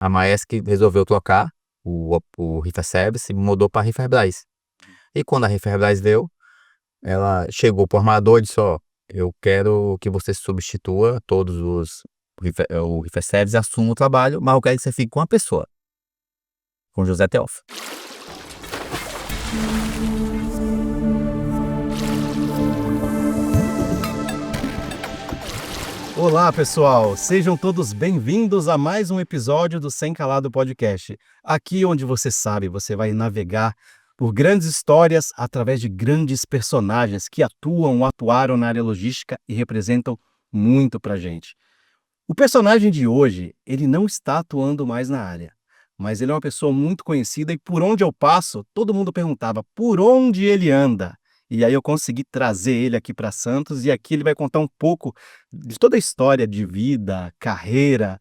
a Maersk resolveu trocar o Reefer Service e mudou para a Reeferbras. E quando a Reeferbras veio, ela chegou pro armador e disse, ó, eu quero que você substitua todos o Reefer Service e assuma o trabalho, mas eu quero que você fique com uma pessoa, com José Teófilo. Olá, pessoal! Sejam todos bem-vindos a mais um episódio do Sem Calado Podcast. Aqui onde você sabe, você vai navegar por grandes histórias através de grandes personagens que atuaram na área logística e representam muito pra gente. O personagem de hoje, ele não está atuando mais na área, mas ele é uma pessoa muito conhecida e por onde eu passo, todo mundo perguntava por onde ele anda. E aí eu consegui trazer ele aqui para Santos e aqui ele vai contar um pouco de toda a história de vida, carreira,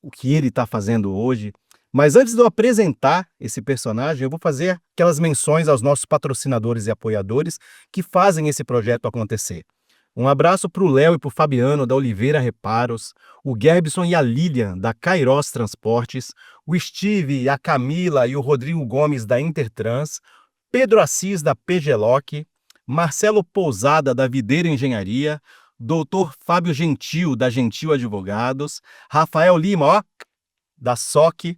o que ele está fazendo hoje. Mas antes de eu apresentar esse personagem, eu vou fazer aquelas menções aos nossos patrocinadores e apoiadores que fazem esse projeto acontecer. Um abraço para o Léo e para o Fabiano da Oliveira Reparos, o Gerbson e a Lilian da Kairos Transportes, o Steve, a Camila e o Rodrigo Gomes da Intertrans, Pedro Assis da PGLoc, Marcelo Pousada da Videira Engenharia, Dr. Fábio Gentil da Gentil Advogados, Rafael Lima, ó, da SOC,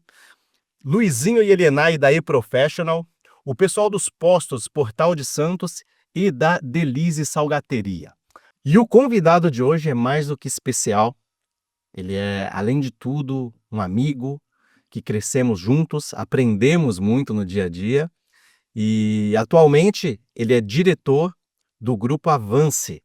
Luizinho e Elenay da eProfessional, o pessoal dos postos Portal de Santos e da Delize Salgateria. E o convidado de hoje é mais do que especial. Ele é, além de tudo, um amigo que crescemos juntos, aprendemos muito no dia a dia. E atualmente ele é diretor do Grupo Avance,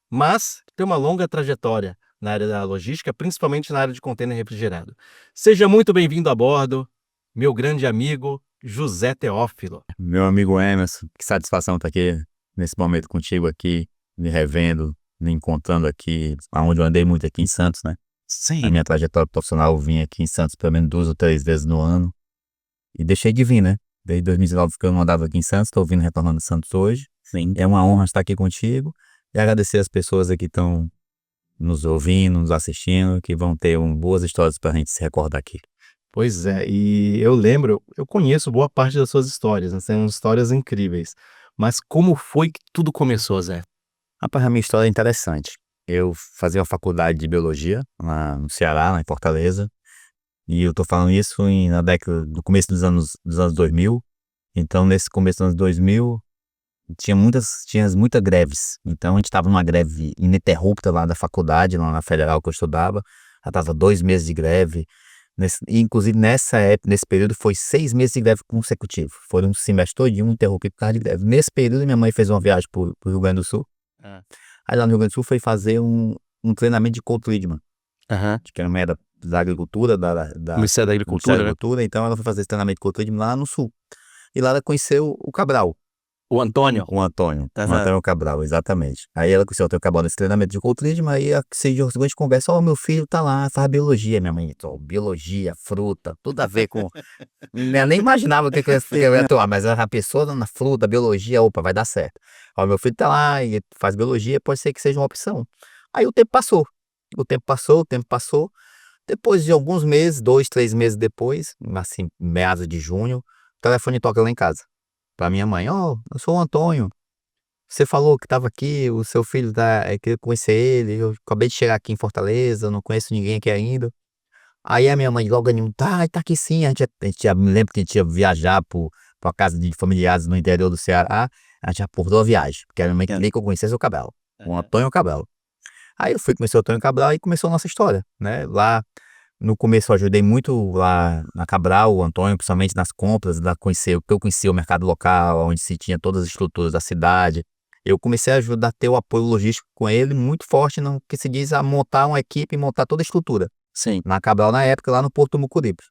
mas tem uma longa trajetória na área da logística, principalmente na área de contêiner refrigerado. Seja muito bem-vindo a bordo, meu grande amigo José Teófilo. Meu amigo Emerson, que satisfação estar aqui nesse momento contigo aqui, me revendo, me encontrando aqui, onde eu andei muito aqui em Santos, né? Sim. Na minha trajetória profissional eu vim aqui em Santos pelo menos 2 ou 3 vezes no ano e deixei de vir, né? Desde 2019 que eu não andava aqui em Santos, estou vindo retornando a Santos hoje. Sim. É uma honra estar aqui contigo e agradecer as pessoas aqui que estão nos ouvindo, nos assistindo, que vão ter boas histórias para a gente se recordar aqui. Pois é, e eu lembro, eu conheço boa parte das suas histórias, né? São histórias incríveis. Mas como foi que tudo começou, Zé? Rapaz, a minha história é interessante. Eu fazia uma faculdade de biologia lá no Ceará, lá em Fortaleza, e eu tô falando isso no começo dos anos 2000. Então, nesse começo dos anos 2000, tinha muitas greves. Então, a gente estava numa greve ininterrupta lá da faculdade, lá na Federal que eu estudava. Já estava 2 meses de greve. Inclusive, nesse período, foi 6 meses de greve consecutivos. Foram um semestre todinho interrompido por causa de greve. Nesse período, minha mãe fez uma viagem pro Rio Grande do Sul. Aí lá no Rio Grande do Sul foi fazer um treinamento de Couto Lidman, que era uma da agricultura, Ministério da Agricultura, né? Então ela foi fazer esse treinamento de Couto Lidman lá no Sul. E lá ela conheceu o Cabral. O Antônio. O Antônio Cabral, exatamente. Aí ela conheceu o Antônio Cabral nesse treinamento de Couto Lidman, aí a seguinte conversa, meu filho tá lá, faz biologia, minha mãe, biologia, fruta, tudo a ver com... Eu nem imaginava o que eu ia atuar, mas a pessoa na fruta, biologia, opa, vai dar certo. Meu filho tá lá e faz biologia, pode ser que seja uma opção. Aí o tempo passou. Depois de alguns meses, 2, 3 meses depois, assim, meados de junho, o telefone toca lá em casa. Pra minha mãe, eu sou o Antônio. Você falou que estava aqui, o seu filho queria conhecer ele, eu acabei de chegar aqui em Fortaleza, não conheço ninguém aqui ainda. Aí a minha mãe logo animou, tá aqui sim, a gente já me lembro que a gente ia viajar pra casa de familiares no interior do Ceará, a gente já acordou a viagem, porque a minha mãe queria que eu conhecesse o Cabral, o Antônio Cabral. Aí eu fui conhecer o Antônio Cabral e começou a nossa história, né? Lá no começo eu ajudei muito lá na Cabral, o Antônio, principalmente nas compras, porque eu conhecia o mercado local, onde se tinha todas as estruturas da cidade. Eu comecei a ajudar a ter o apoio logístico com ele muito forte no que se diz a montar uma equipe e montar toda a estrutura. Sim. Na Cabral, na época, lá no Porto do Mucuripe.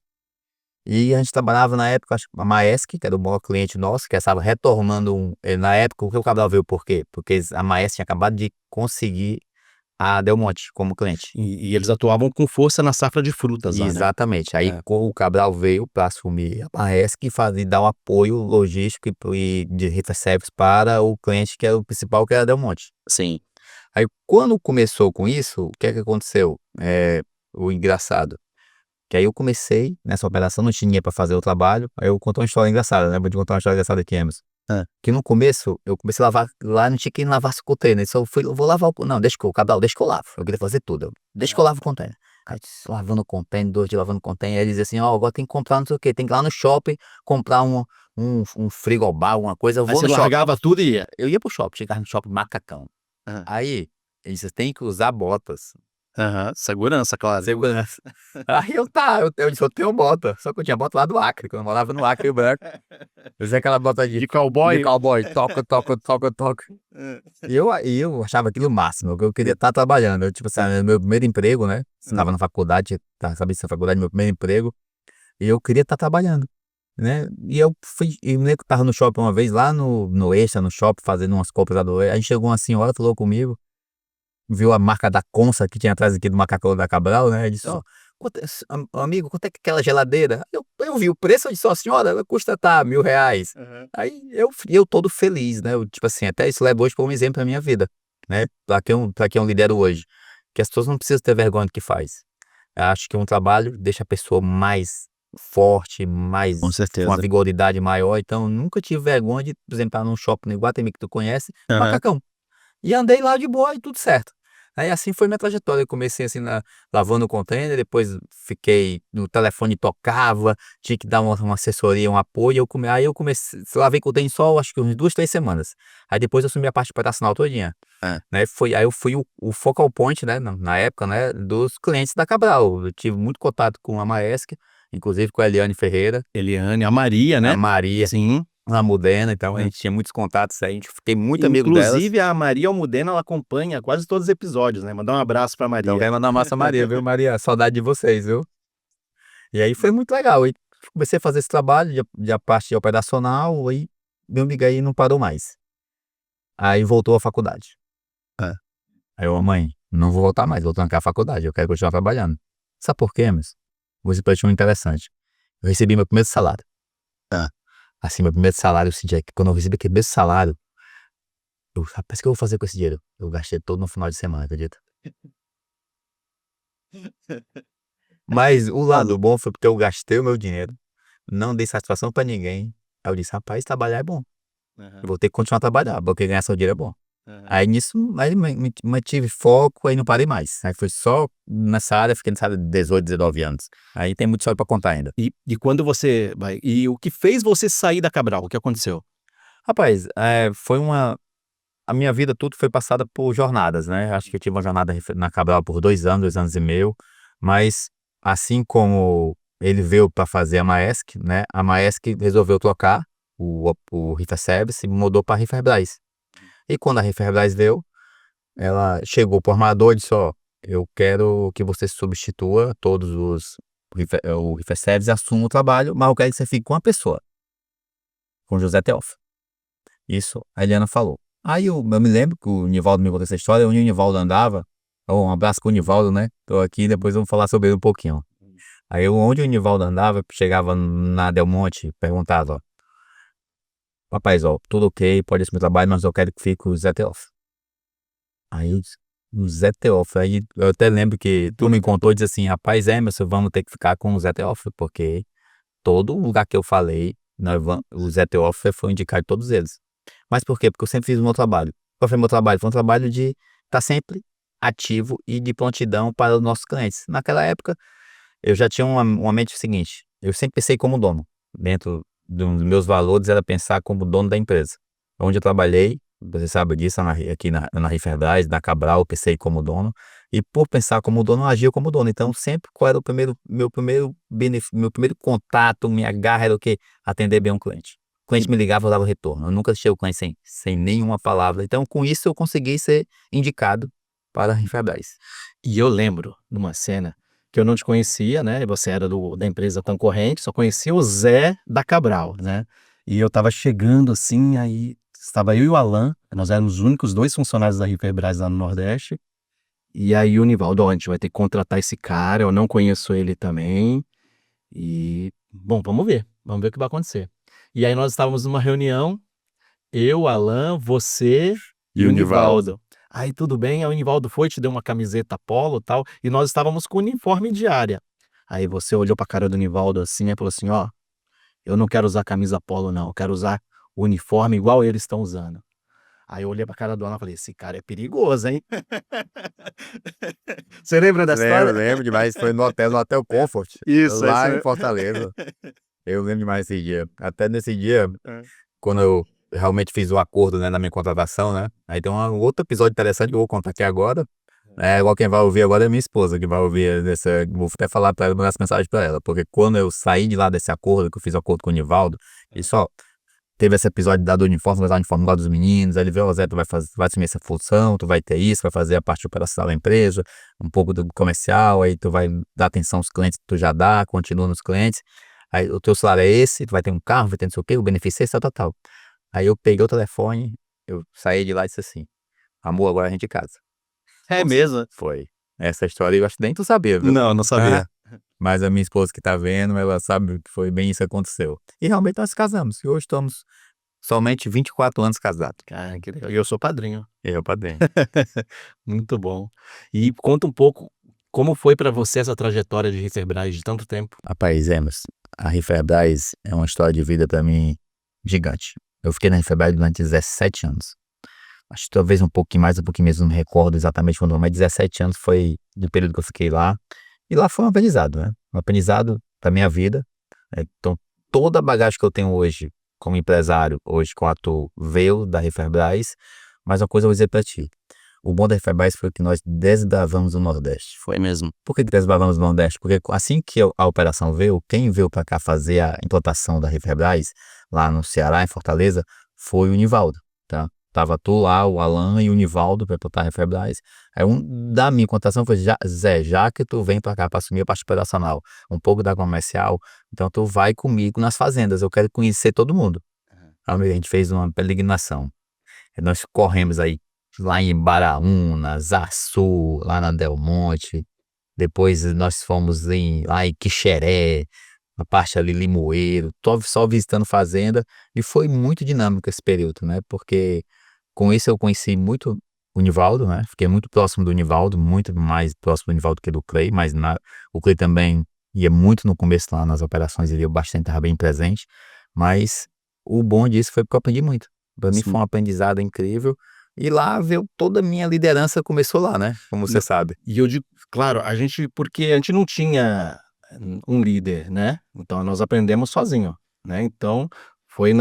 E a gente trabalhava na época, acho que a Maersk, que era o maior cliente nosso, que estava retornando na época, o que o Cabral veio, por quê? Porque a Maersk tinha acabado de conseguir a Del Monte como cliente. E eles atuavam com força na safra de frutas lá, né? Exatamente. Aí o Cabral veio para assumir a Maersk e dar o apoio logístico e de Reefer Service para o cliente que era o principal, que era a Del Monte. Sim. Aí quando começou com isso, o que é que aconteceu? O engraçado. Que aí eu comecei nessa operação, não tinha dinheiro pra fazer o trabalho. Aí eu conto uma história engraçada, né? Vou te contar uma história engraçada aqui, Emerson. Hã. Que no começo, eu comecei a lavar, lá não tinha quem lavasse o container, só fui, eu vou lavar o, não, deixa que eu, Cabral, deixa que eu lavo. Eu queria fazer tudo, deixa que eu lavo o container. Aí, lavando o container, 2 dias lavando o container, aí ele dizia assim, ó, agora tem que comprar não sei o quê, tem que ir lá no shopping, comprar um frigobar, alguma coisa, eu Aí vou você no shopping. largava tudo e ia. Eu ia pro shopping, chegava no shopping macacão. Aham. Aí, ele disse, tem que usar botas. Aham, segurança, claro. Segurança. Aí eu disse, eu tenho bota. Só que eu tinha bota lá do Acre, quando eu morava no Acre, Rio Branco. Eu usei aquela bota De cowboy? de cowboy, toca, toca, toca, toca. Hã. E eu achava aquilo o máximo, que eu queria estar trabalhando. Eu, tipo assim, era meu primeiro emprego, né? Estava na faculdade, sabia se na faculdade, meu primeiro emprego. E eu queria estar trabalhando, né? E eu fui, e eu tava no shopping uma vez, lá no Extra, no shopping, fazendo umas compras lá do Extra. Aí chegou uma senhora, falou comigo, viu a marca da Consa que tinha atrás aqui do macacão da Cabral, né? Ele disse, ó, amigo, quanto é que é aquela geladeira? Eu vi o preço, eu disse, ó, senhora, custa tá R$ 1.000. Aham. Aí eu todo feliz, né? Eu, tipo assim, até isso leva hoje para um exemplo na minha vida, né? Pra quem eu lidero hoje. Que as pessoas não precisam ter vergonha do que faz. Eu acho que um trabalho deixa a pessoa mais forte, mais, Com com uma certeza. vigoridade maior. Então, eu nunca tive vergonha de, por exemplo, estar num shopping no Iguatemi que tu conhece, Aham. macacão. E andei lá de boa e tudo certo. Aí assim foi minha trajetória. Eu comecei assim lavando o container, depois fiquei no telefone, tocava, tinha que dar uma assessoria, um apoio. Aí eu comecei, lavei container só acho que umas 2, 3 semanas. Aí depois eu assumi a parte operacional todinha. É. Né? Aí eu fui o focal point, né, na época, né, dos clientes da Cabral. Eu tive muito contato com a Maersk, inclusive com a Eliane Ferreira, Eliane, a Maria, a né? Maria, Sim. a Modena. Então a É. gente tinha muitos contatos aí, a gente fiquei muito amigo delas. Inclusive, a Maria Almudena, ela acompanha quase todos os episódios, né? Mandar um abraço pra Então, Maria. quero mandar massa Maria, viu, Maria? Saudade de vocês, viu? E aí foi muito legal. E comecei a fazer esse trabalho de a parte operacional, e meu amigo aí não parou mais. Aí voltou à faculdade. É. Aí eu, mãe, não vou voltar mais, vou trancar a faculdade, eu quero continuar trabalhando. Sabe por quê, mas vou dizer pra ti um interessante. Eu recebi meu primeiro salário. É. Assim, meu primeiro salário, eu senti que quando eu recebi aquele primeiro salário, rapaz, o que eu vou fazer com esse dinheiro? Eu gastei todo no final de semana, acredita? Mas o lado bom foi porque eu gastei o meu dinheiro, não dei satisfação pra ninguém. Aí eu disse, rapaz, trabalhar é bom. Aham. Eu vou ter que continuar a trabalhar, porque ganhar seu dinheiro é bom. Aham. Aí nisso, aí mantive foco, aí não parei mais. Aí foi só nessa área, fiquei nessa área de 18, 19 anos. Aí tem muita história pra contar ainda. E quando você vai. E o que fez você sair da Cabral? O que aconteceu? Rapaz, a minha vida tudo foi passada por jornadas, né? Acho que eu tive uma jornada na Cabral por 2 anos e meio, mas assim como ele veio para fazer a Maersk, né? A Maersk resolveu trocar o Reefer Service e mudou para a Reeferbras. E quando a Reeferbras veio, ela chegou pro armador e disse, ó, eu quero que você substitua todos o Reefer Service e assuma o trabalho, mas eu quero que você fique com uma pessoa, com o José Teófilo. Isso a Eliana falou. Aí eu me lembro que o Nivaldo me contou essa história, onde o Nivaldo andava. Oh, um abraço pro Nivaldo, né? Tô aqui, depois vamos falar sobre ele um pouquinho. Aí onde o Nivaldo andava, chegava na Del Monte, perguntava, ó, rapaz, ó, tudo ok, pode assumir o trabalho, mas eu quero que fique o Zé Teófilo. Aí eu disse, o Zé Teófilo, aí eu até lembro que tu me contou e disse assim, rapaz, Emerson, vamos ter que ficar com o Zé Teófilo, porque todo lugar que eu falei, o Zé Teófilo foi indicado de todos eles. Mas por quê? Porque eu sempre fiz o meu trabalho. Qual foi o meu trabalho? Foi um trabalho de estar sempre ativo e de prontidão para os nossos clientes. Naquela época, eu já tinha uma mente seguinte, eu sempre pensei como dono. Dentro dos meus valores era pensar como dono da empresa. Onde eu trabalhei, você sabe disso, aqui na Riferbras, na Cabral, eu pensei como dono. E por pensar como dono, eu agia como dono. Então, sempre, qual era meu primeiro contato, minha garra era o quê? Atender bem um cliente. O cliente me ligava, eu dava retorno. Eu nunca deixei o cliente sem nenhuma palavra. Então, com isso, eu consegui ser indicado para a Riferbras. E eu lembro de uma cena que eu não te conhecia, né? Você era da empresa concorrente, só conhecia o Zé da Cabral, né? E eu tava chegando assim, aí estava eu e o Alan, nós éramos os únicos 2 funcionários da Riferbras lá no Nordeste. E aí o Nivaldo, ó, a gente vai ter que contratar esse cara, eu não conheço ele também. E, bom, vamos ver o que vai acontecer. E aí nós estávamos numa reunião, eu, Alan, você e o Nivaldo. Aí tudo bem, aí o Nivaldo foi, te deu uma camiseta polo e tal, e nós estávamos com uniforme de área. Aí você olhou pra cara do Nivaldo assim e falou assim, ó, eu não quero usar camisa polo não, eu quero usar o uniforme igual eles estão usando. Aí eu olhei pra cara do Alan e falei, esse cara é perigoso, hein? Você lembra da Lembro, história? lembro demais. Foi no Hotel Comfort, Isso, é isso lá em mesmo. Fortaleza. Eu lembro demais desse dia. Até nesse dia, É. quando eu realmente fiz o acordo, né, na minha contratação, né? Aí tem um outro episódio interessante que eu vou contar aqui agora. Igual quem vai ouvir agora é minha esposa, que vai ouvir essa. Vou até falar para ela, mandar essa mensagem para ela. Porque quando eu saí de lá desse acordo, que eu fiz o acordo com o Nivaldo, e só teve esse episódio da do uniforme, vai dar o uniforme lá dos meninos, aí ele vê, ó, Zé, tu vai fazer, vai assumir essa função, tu vai ter isso, vai fazer a parte operacional da empresa, um pouco do comercial, aí tu vai dar atenção aos clientes que tu já dá, continua nos clientes, aí o teu salário é esse, tu vai ter um carro, vai ter não sei o quê, o benefício é esse, tal, tal, tal. Aí eu peguei o telefone, eu saí de lá e disse assim, amor, agora a gente casa. É Nossa, mesmo? foi. Essa história eu acho que nem tu sabia, viu? Não, não sabia. Mas a minha esposa que tá vendo, ela sabe que foi bem isso que aconteceu. E realmente nós casamos, e hoje estamos somente 24 anos casados. Cara, que legal. E eu sou padrinho. Eu pra dentro. Muito bom. E conta um pouco como foi pra você essa trajetória de Riferbras de tanto tempo? Rapaz, Emerson, a Riferbras é uma história de vida pra mim gigante. Eu fiquei na Riferbras durante 17 anos. Acho que talvez um pouquinho mais, um pouquinho menos, não me recordo exatamente quando, mas 17 anos foi do período que eu fiquei lá. E lá foi um aprendizado, né? Um aprendizado pra minha vida. Então, toda a bagagem que eu tenho hoje como empresário, hoje com ator, veio da Riferbras. Mas uma coisa eu vou dizer pra ti. O bom da Riferbras foi que nós desbravamos o Nordeste. Foi mesmo. Por que desbravamos o Nordeste? Porque assim que a operação veio, quem veio para cá fazer a implantação da Riferbras, lá no Ceará, em Fortaleza, foi o Nivaldo, tá? Tava tu lá, o Alan e o Nivaldo para implantar a Riferbras. Aí da minha implantação foi, Zé, já que tu vem para cá para assumir a parte operacional, um pouco da comercial, então tu vai comigo nas fazendas, eu quero conhecer todo mundo. Aí a gente fez uma peregrinação. Nós corremos aí lá em Baraúna, Açu, lá na Del Monte. Depois nós fomos lá em Quixeré, a parte ali Limoeiro, só visitando fazenda. E foi muito dinâmico esse período, né? Porque com isso eu conheci muito o Nivaldo, né? Fiquei muito próximo do Nivaldo, muito mais próximo do Nivaldo que do Clay, mas o Clay também ia muito no começo lá nas operações, ele ia bastante, estava bem presente. Mas o bom disso foi porque eu aprendi muito. Para mim Sim. foi um aprendizado incrível. E lá veio toda a minha liderança, começou lá, né? Como você sabe. E eu digo, claro, porque a gente não tinha um líder, né? Então nós aprendemos sozinho, né? Então foi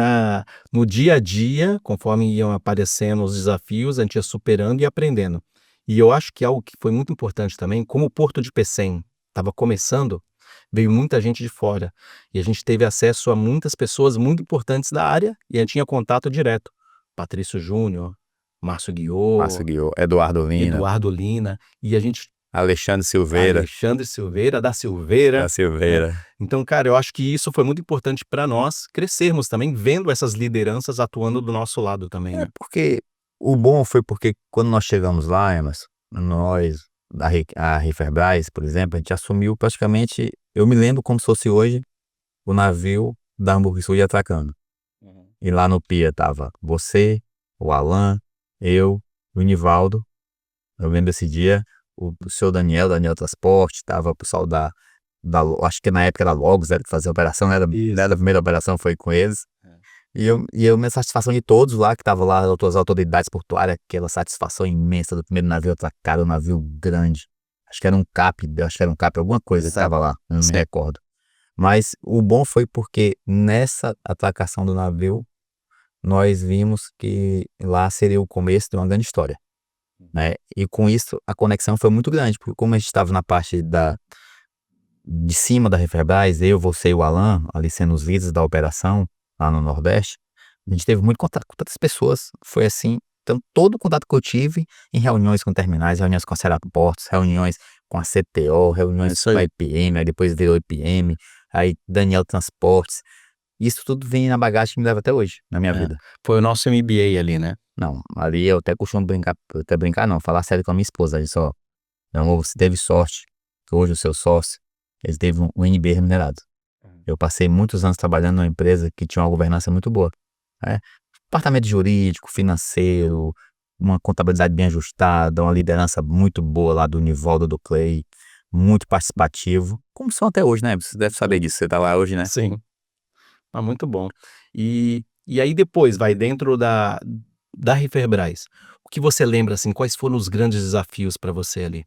no dia a dia, conforme iam aparecendo os desafios, a gente ia superando e aprendendo. E eu acho que algo que foi muito importante também, como o Porto de Pecém estava começando, veio muita gente de fora. E a gente teve acesso a muitas pessoas muito importantes da área e a gente tinha contato direto. Patrício Júnior, Márcio Márcio Guiô, Guiô, Eduardo Lina, Eduardo Lina, e a gente Alexandre Silveira, Alexandre Silveira, da Silveira, da né. Silveira. Então, cara, eu acho que isso foi muito importante para nós crescermos também, vendo essas lideranças atuando do nosso lado também, né. Porque o bom foi porque quando nós chegamos lá, Emerson, nós, a Riferbras, por exemplo, a gente assumiu praticamente, eu me lembro como se fosse hoje, o navio da Hamburgo Sul atracando. E lá no Pia tava você, o Alan, eu, o Nivaldo. Eu lembro esse dia, o seu Daniel Transporte, tava o pessoal acho que na época era Logos, era que fazia a operação, Isso. a primeira operação foi com eles. E eu, minha satisfação de todos lá, que tava lá, as autoridades portuárias, aquela satisfação imensa do primeiro navio atracado, um navio grande. Acho que era um cap, alguma coisa que Exato. tava lá, eu não me Sim. recordo. Mas o bom foi porque nessa atracação do navio, nós vimos que lá seria o começo de uma grande história, né? E com isso a conexão foi muito grande, porque como a gente estava na parte de cima da Riferbras, eu, você e o Alan, ali sendo os líderes da operação lá no Nordeste, a gente teve muito contato com tantas pessoas, foi assim, então todo o contato que eu tive em reuniões com terminais, reuniões com a Seraportos, reuniões com a CTO, reuniões Isso com aí. a IPM, aí depois virou IPM, aí Daniel Transportes, isso tudo vem na bagagem que me leva até hoje, na minha É. vida. Foi o nosso MBA ali, né. Não, ali eu até costumo brincar não, falar sério com a minha esposa, ali só, meu amor, você teve sorte, que hoje o seu sócio, ele teve um MBA remunerado. Eu passei muitos anos trabalhando numa empresa que tinha uma governança muito boa, né? Departamento jurídico, financeiro, uma contabilidade bem ajustada, uma liderança muito boa lá do Nivaldo, do Clay. muito participativo, como são até hoje, né? Você deve saber disso, você tá lá hoje, né? Sim. Ah, muito bom. E aí depois, vai dentro da Riferbras, o que você lembra, assim, quais foram os grandes desafios para você ali?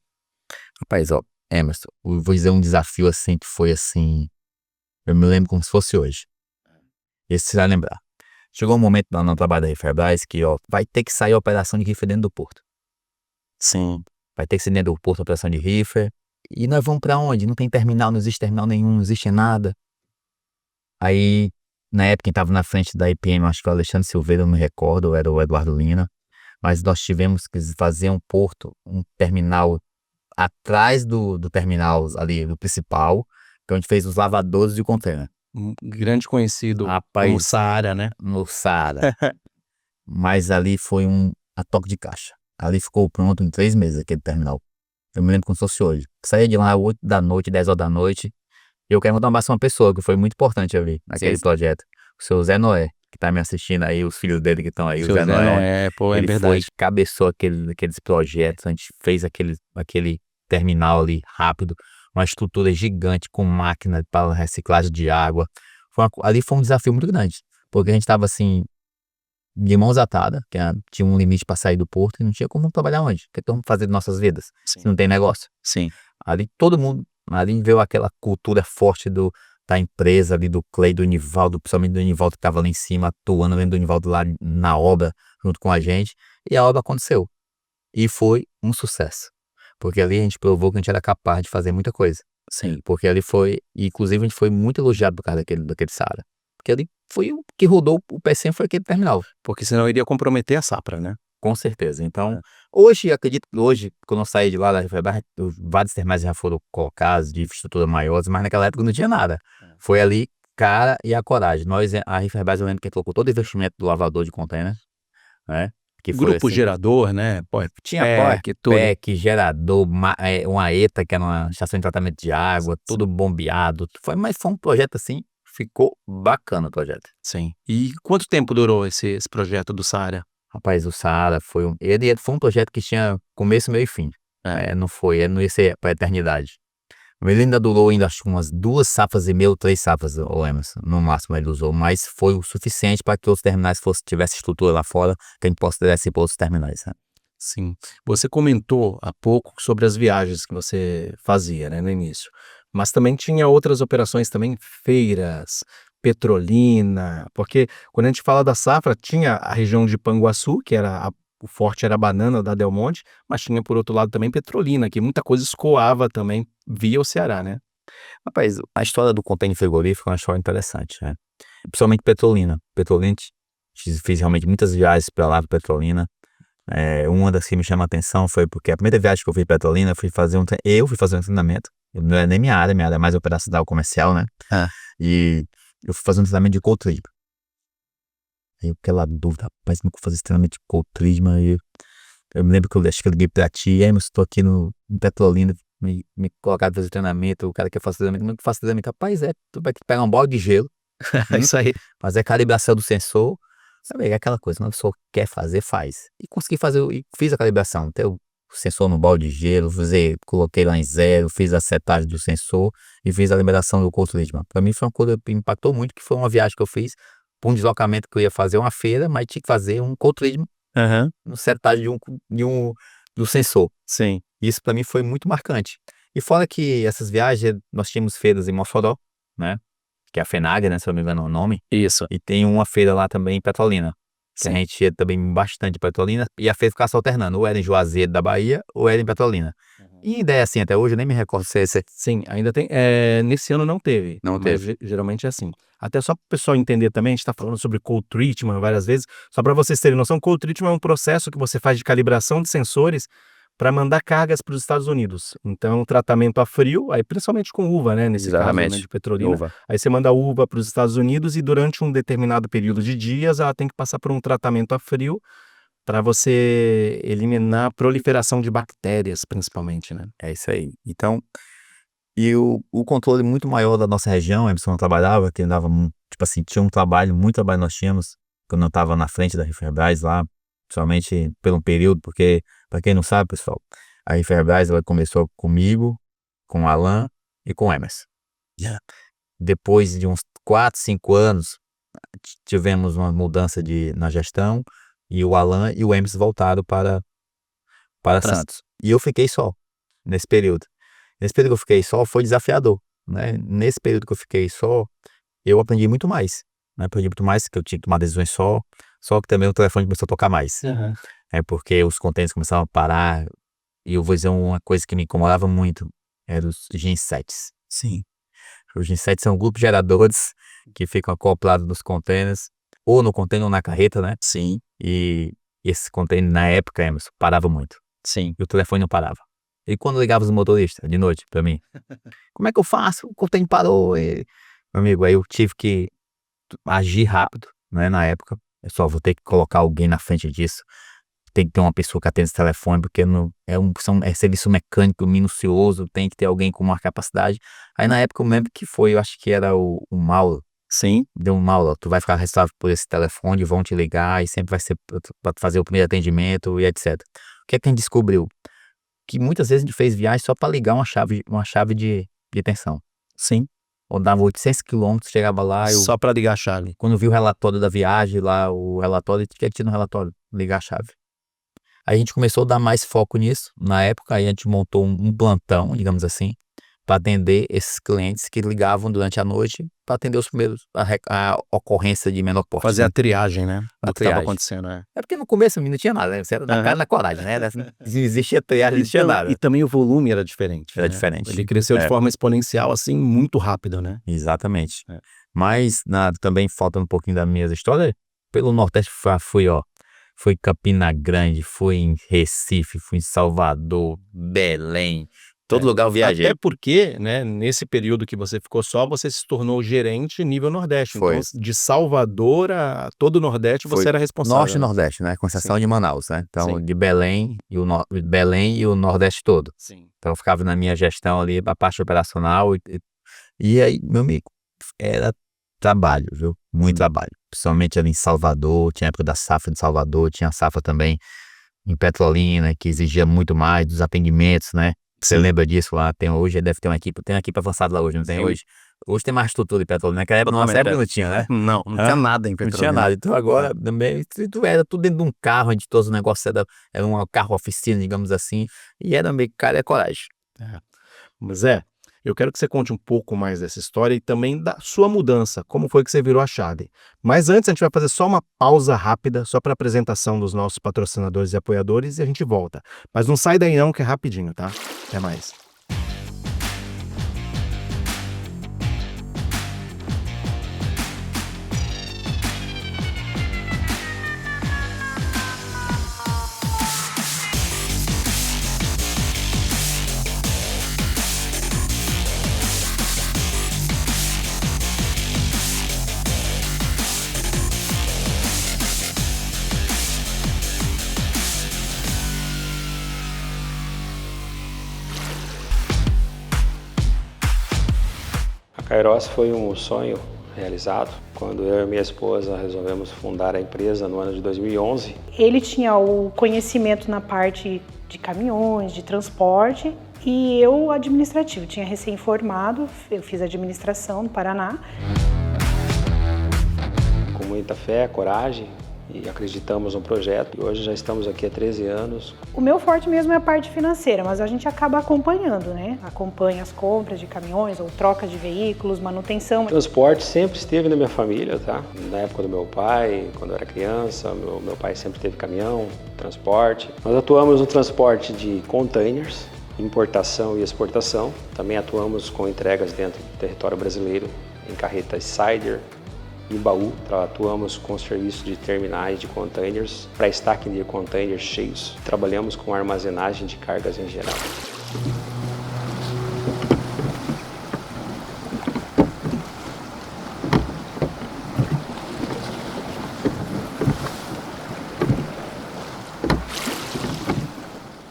Rapaz, ó, Emerson, eu vou dizer um desafio assim que foi assim, eu me lembro como se fosse hoje. Esse você vai lembrar. Chegou um momento lá no trabalho da Riferbras que, ó, vai ter que sair a operação de rifa dentro do porto. Sim. Vai ter que ser dentro do porto a operação de rifa. E nós vamos pra onde? Não tem terminal, não existe terminal nenhum, não existe nada. Aí, na época, quem tava na frente da IPM, acho que o Alexandre Silveira, eu não me recordo, ou era o Eduardo Lina. Mas nós tivemos que fazer um porto, um terminal atrás do terminal ali, do principal, que é onde fez os lavadores de container. Um grande conhecido como Rapaz, Saara, né? no Saara. Mas ali foi a toque de caixa. Ali ficou pronto em 3 meses aquele terminal. Eu me lembro como se fosse hoje. Saía de lá 8 da noite, 10 horas da noite. E eu quero mandar um abraço a uma pessoa que foi muito importante ali, naquele Sim. projeto. O seu Zé Noé, que tá me assistindo aí, os filhos dele que estão aí, o Seu Zé Zé não Noé. é, pô, é Ele foi, verdade. cabeçou aqueles projetos, a gente fez aquele terminal ali rápido, uma estrutura gigante com máquina para reciclagem de água. Ali foi um desafio muito grande, porque a gente estava assim, de mãos atadas, que tinha um limite para sair do porto e não tinha como trabalhar onde. O que é que vamos fazer de nossas vidas se Sim. não tem negócio? Sim. Ali todo mundo, ali veio aquela cultura forte da empresa ali, do Clay, do Nivaldo, principalmente do Nivaldo que estava lá em cima, atuando, vendo o Nivaldo lá na obra, junto com a gente, e a obra aconteceu. E foi um sucesso. Porque ali a gente provou que a gente era capaz de fazer muita coisa. Sim. Porque ali foi, e inclusive a gente foi muito elogiado por causa daquele Saara. Porque ali foi o que rodou o PCM, foi aquele terminal. Porque senão iria comprometer a Safra, né? Com certeza. Então, É. hoje, acredito que hoje, quando eu saí de lá da Refebras, vários terminais já foram colocados de infraestrutura maiores, mas naquela época não tinha nada. Foi ali, cara e a coragem. Nós, a Refebras, eu lembro que colocou todo o investimento do lavador de container, né? Que foi Grupo assim, gerador, né? Pô, tinha PEC, tudo. PEC, gerador, uma ETA, que era uma estação de tratamento de água, tudo bombeado. Mas foi um projeto assim, ficou bacana o projeto. Sim. E quanto tempo durou esse projeto do Saara? Rapaz, o Saara ele foi um projeto que tinha começo, meio e fim. Não ia ser pra eternidade. Ele ainda durou acho que umas 2 safras e meia, 3 safras, o Emerson, no máximo ele usou, mas foi o suficiente para que outros terminais tivessem estrutura lá fora, que a gente pudesse ir para outros terminais, né? Sim. Você comentou há pouco sobre as viagens que você fazia, né, no início. Mas também tinha outras operações também, feiras, Petrolina, porque quando a gente fala da Safra, tinha a região de Panguaçu, que era o forte era a banana da Del Monte, mas tinha por outro lado também Petrolina, que muita coisa escoava também via o Ceará, né? Rapaz, a história do contêiner frigorífico é uma história interessante, né? Principalmente Petrolina. Petrolina, fiz realmente muitas viagens para lá, para Petrolina. Uma das que me chama a atenção foi porque a primeira viagem que eu fui para Petrolina, eu fui fazer um treinamento. Não é nem minha área é mais operacional comercial, né? E eu fui fazer um treinamento de cold treatment. Aí aquela dúvida, rapaz, como é que eu vou fazer esse treinamento de cold treatment? E eu me lembro que acho que eu liguei pra ti, mas estou aqui no Petrolina, me colocaram pra fazer treinamento, o cara quer fazer treinamento, como é que eu faço treinamento? Rapaz, tu vai ter que pegar um balde de gelo, Isso aí. fazer a calibração do sensor, sabe, é aquela coisa, quando a pessoa quer fazer, faz. E consegui fazer, e fiz a calibração, até o sensor no balde de gelo, coloquei lá em 0, fiz a setagem do sensor e fiz a liberação do cold treatment. Pra mim foi uma coisa que impactou muito, que foi uma viagem que eu fiz, pra um deslocamento que eu ia fazer uma feira, mas tinha que fazer um cold treatment no setagem do sensor. Sim. Isso para mim foi muito marcante. E fora que essas viagens, nós tínhamos feiras em Mossoró, né? Que é a FENAG, né? Se eu não me engano é o nome. Isso. E tem uma feira lá também em Petrolina. Que Sim. a gente ia também bastante em Petrolina. E a feira ficava se alternando. Ou era em Juazeiro da Bahia, ou era em Petrolina. E ideia assim, até hoje eu nem me recordo se esse... Sim, ainda tem. Nesse ano não teve. Não mas teve. Geralmente é assim. Até só para o pessoal entender também, a gente está falando sobre cold treatment várias vezes. Só para vocês terem noção, cold treatment é um processo que você faz de calibração de sensores para mandar cargas para os Estados Unidos. Então, tratamento a frio, aí principalmente com uva, né? Nesse caso, né, de Petrolina. Uva. Aí você manda a uva para os Estados Unidos e durante um determinado período de dias ela tem que passar por um tratamento a frio para você eliminar a proliferação de bactérias, principalmente, né? É isso aí. Então, e o controle muito maior da nossa região, Emerson, eu trabalhava, que andava, tipo assim, tinha muito trabalho nós tínhamos, quando eu estava na frente da Riferbras lá, somente por um período, porque, para quem não sabe, pessoal, a Riferbras, ela começou comigo, com o Alan e com o Emerson. Yeah. Depois de uns 4, 5 anos, tivemos uma mudança na gestão e o Alan e o Emerson voltaram para Santos. E eu fiquei só nesse período. Nesse período que eu fiquei só foi desafiador, né? Nesse período que eu fiquei só, eu aprendi muito mais, né? Aprendi muito mais, que eu tinha que tomar decisões só que também o telefone começou a tocar mais. Uhum. Porque os contêineres começaram a parar, e eu vou dizer uma coisa que me incomodava muito, eram os gensets. Sim. Os gensets são grupos geradores que ficam acoplados nos contêineres, ou no contêiner ou na carreta, né? Sim. E esse contêiner, na época, Emerson, parava muito. Sim. E o telefone não parava. E quando ligava os motoristas, de noite, pra mim, como é que eu faço? O contêiner parou. Meu amigo, aí eu tive que agir rápido, né, na época. Eu só vou ter que colocar alguém na frente disso. Tem que ter uma pessoa que atende esse telefone, porque não, é serviço mecânico minucioso, tem que ter alguém com maior capacidade. Aí na época eu lembro que eu acho que era o Mauro. Sim. Deu um Mauro, tu vai ficar responsável por esse telefone, vão te ligar e sempre vai ser para fazer o primeiro atendimento e etc. O que é que a gente descobriu? Que muitas vezes a gente fez viagem só para ligar uma chave de tensão. Sim. Rodava 800 quilômetros, chegava lá. Só para ligar a chave. Quando vi o relatório da viagem lá, o relatório, o que tinha no relatório? Ligar a chave. Aí a gente começou a dar mais foco nisso. Na época, aí a gente montou um plantão, digamos assim, para atender esses clientes que ligavam durante a noite para atender os primeiros, a ocorrência de menor porte. Fazer a triagem, né? Do que estava triagem. acontecendo, né? É porque no começo não tinha nada, né? Você era na cara e na coragem, né? Não existia triagem, não existia nada. E também o volume era diferente. Era né? diferente. Ele cresceu de forma exponencial, assim, muito rápido, né? Exatamente. Mas também faltando um pouquinho das minhas histórias, pelo Nordeste fui em Campina Grande, fui em Recife, fui em Salvador, Belém, todo lugar eu viajei. Até porque, né, nesse período que você ficou só, você se tornou gerente nível Nordeste. Foi. Então, de Salvador a todo o Nordeste, você era responsável. Norte e Nordeste, né? Com exceção de Manaus, né? Então, Sim. de Belém e o Nordeste todo. Sim. Então, eu ficava na minha gestão ali, a parte operacional. E aí, meu amigo, era trabalho, viu? Muito trabalho. Principalmente ali em Salvador, tinha a época da safra de Salvador, tinha a safra também em Petrolina, que exigia muito mais dos atendimentos, né? Você lembra disso lá? Hoje deve ter uma equipe, tem uma equipe avançada lá hoje, não tem hoje? Hoje tem mais estrutura de Petrolina, naquela época, nossa época não tinha, né? Não tinha nada em Petrolina. Não tinha nada. Então agora também, era tudo dentro de um carro, onde todos os negócios era um carro oficina, digamos assim, e era meio cara e coragem. Mas eu quero que você conte um pouco mais dessa história e também da sua mudança, como foi que você virou a chave. Mas antes a gente vai fazer só uma pausa rápida, só para apresentação dos nossos patrocinadores e apoiadores e a gente volta. Mas não sai daí não, que é rapidinho, tá? Até mais. A Kairos foi um sonho realizado quando eu e minha esposa resolvemos fundar a empresa no ano de 2011. Ele tinha o conhecimento na parte de caminhões, de transporte, e eu administrativo. Tinha recém-formado, eu fiz administração no Paraná. Com muita fé, coragem, e acreditamos no projeto. E hoje já estamos aqui há 13 anos. O meu forte mesmo é a parte financeira, mas a gente acaba acompanhando, né? Acompanha as compras de caminhões ou troca de veículos, manutenção. O transporte sempre esteve na minha família, tá? Na época do meu pai, quando eu era criança, meu pai sempre teve caminhão, transporte. Nós atuamos no transporte de containers, importação e exportação. Também atuamos com entregas dentro do território brasileiro, em carretas Sider e baú. Atuamos com serviço de terminais de containers, para stacking de containers cheios. Trabalhamos com armazenagem de cargas em geral.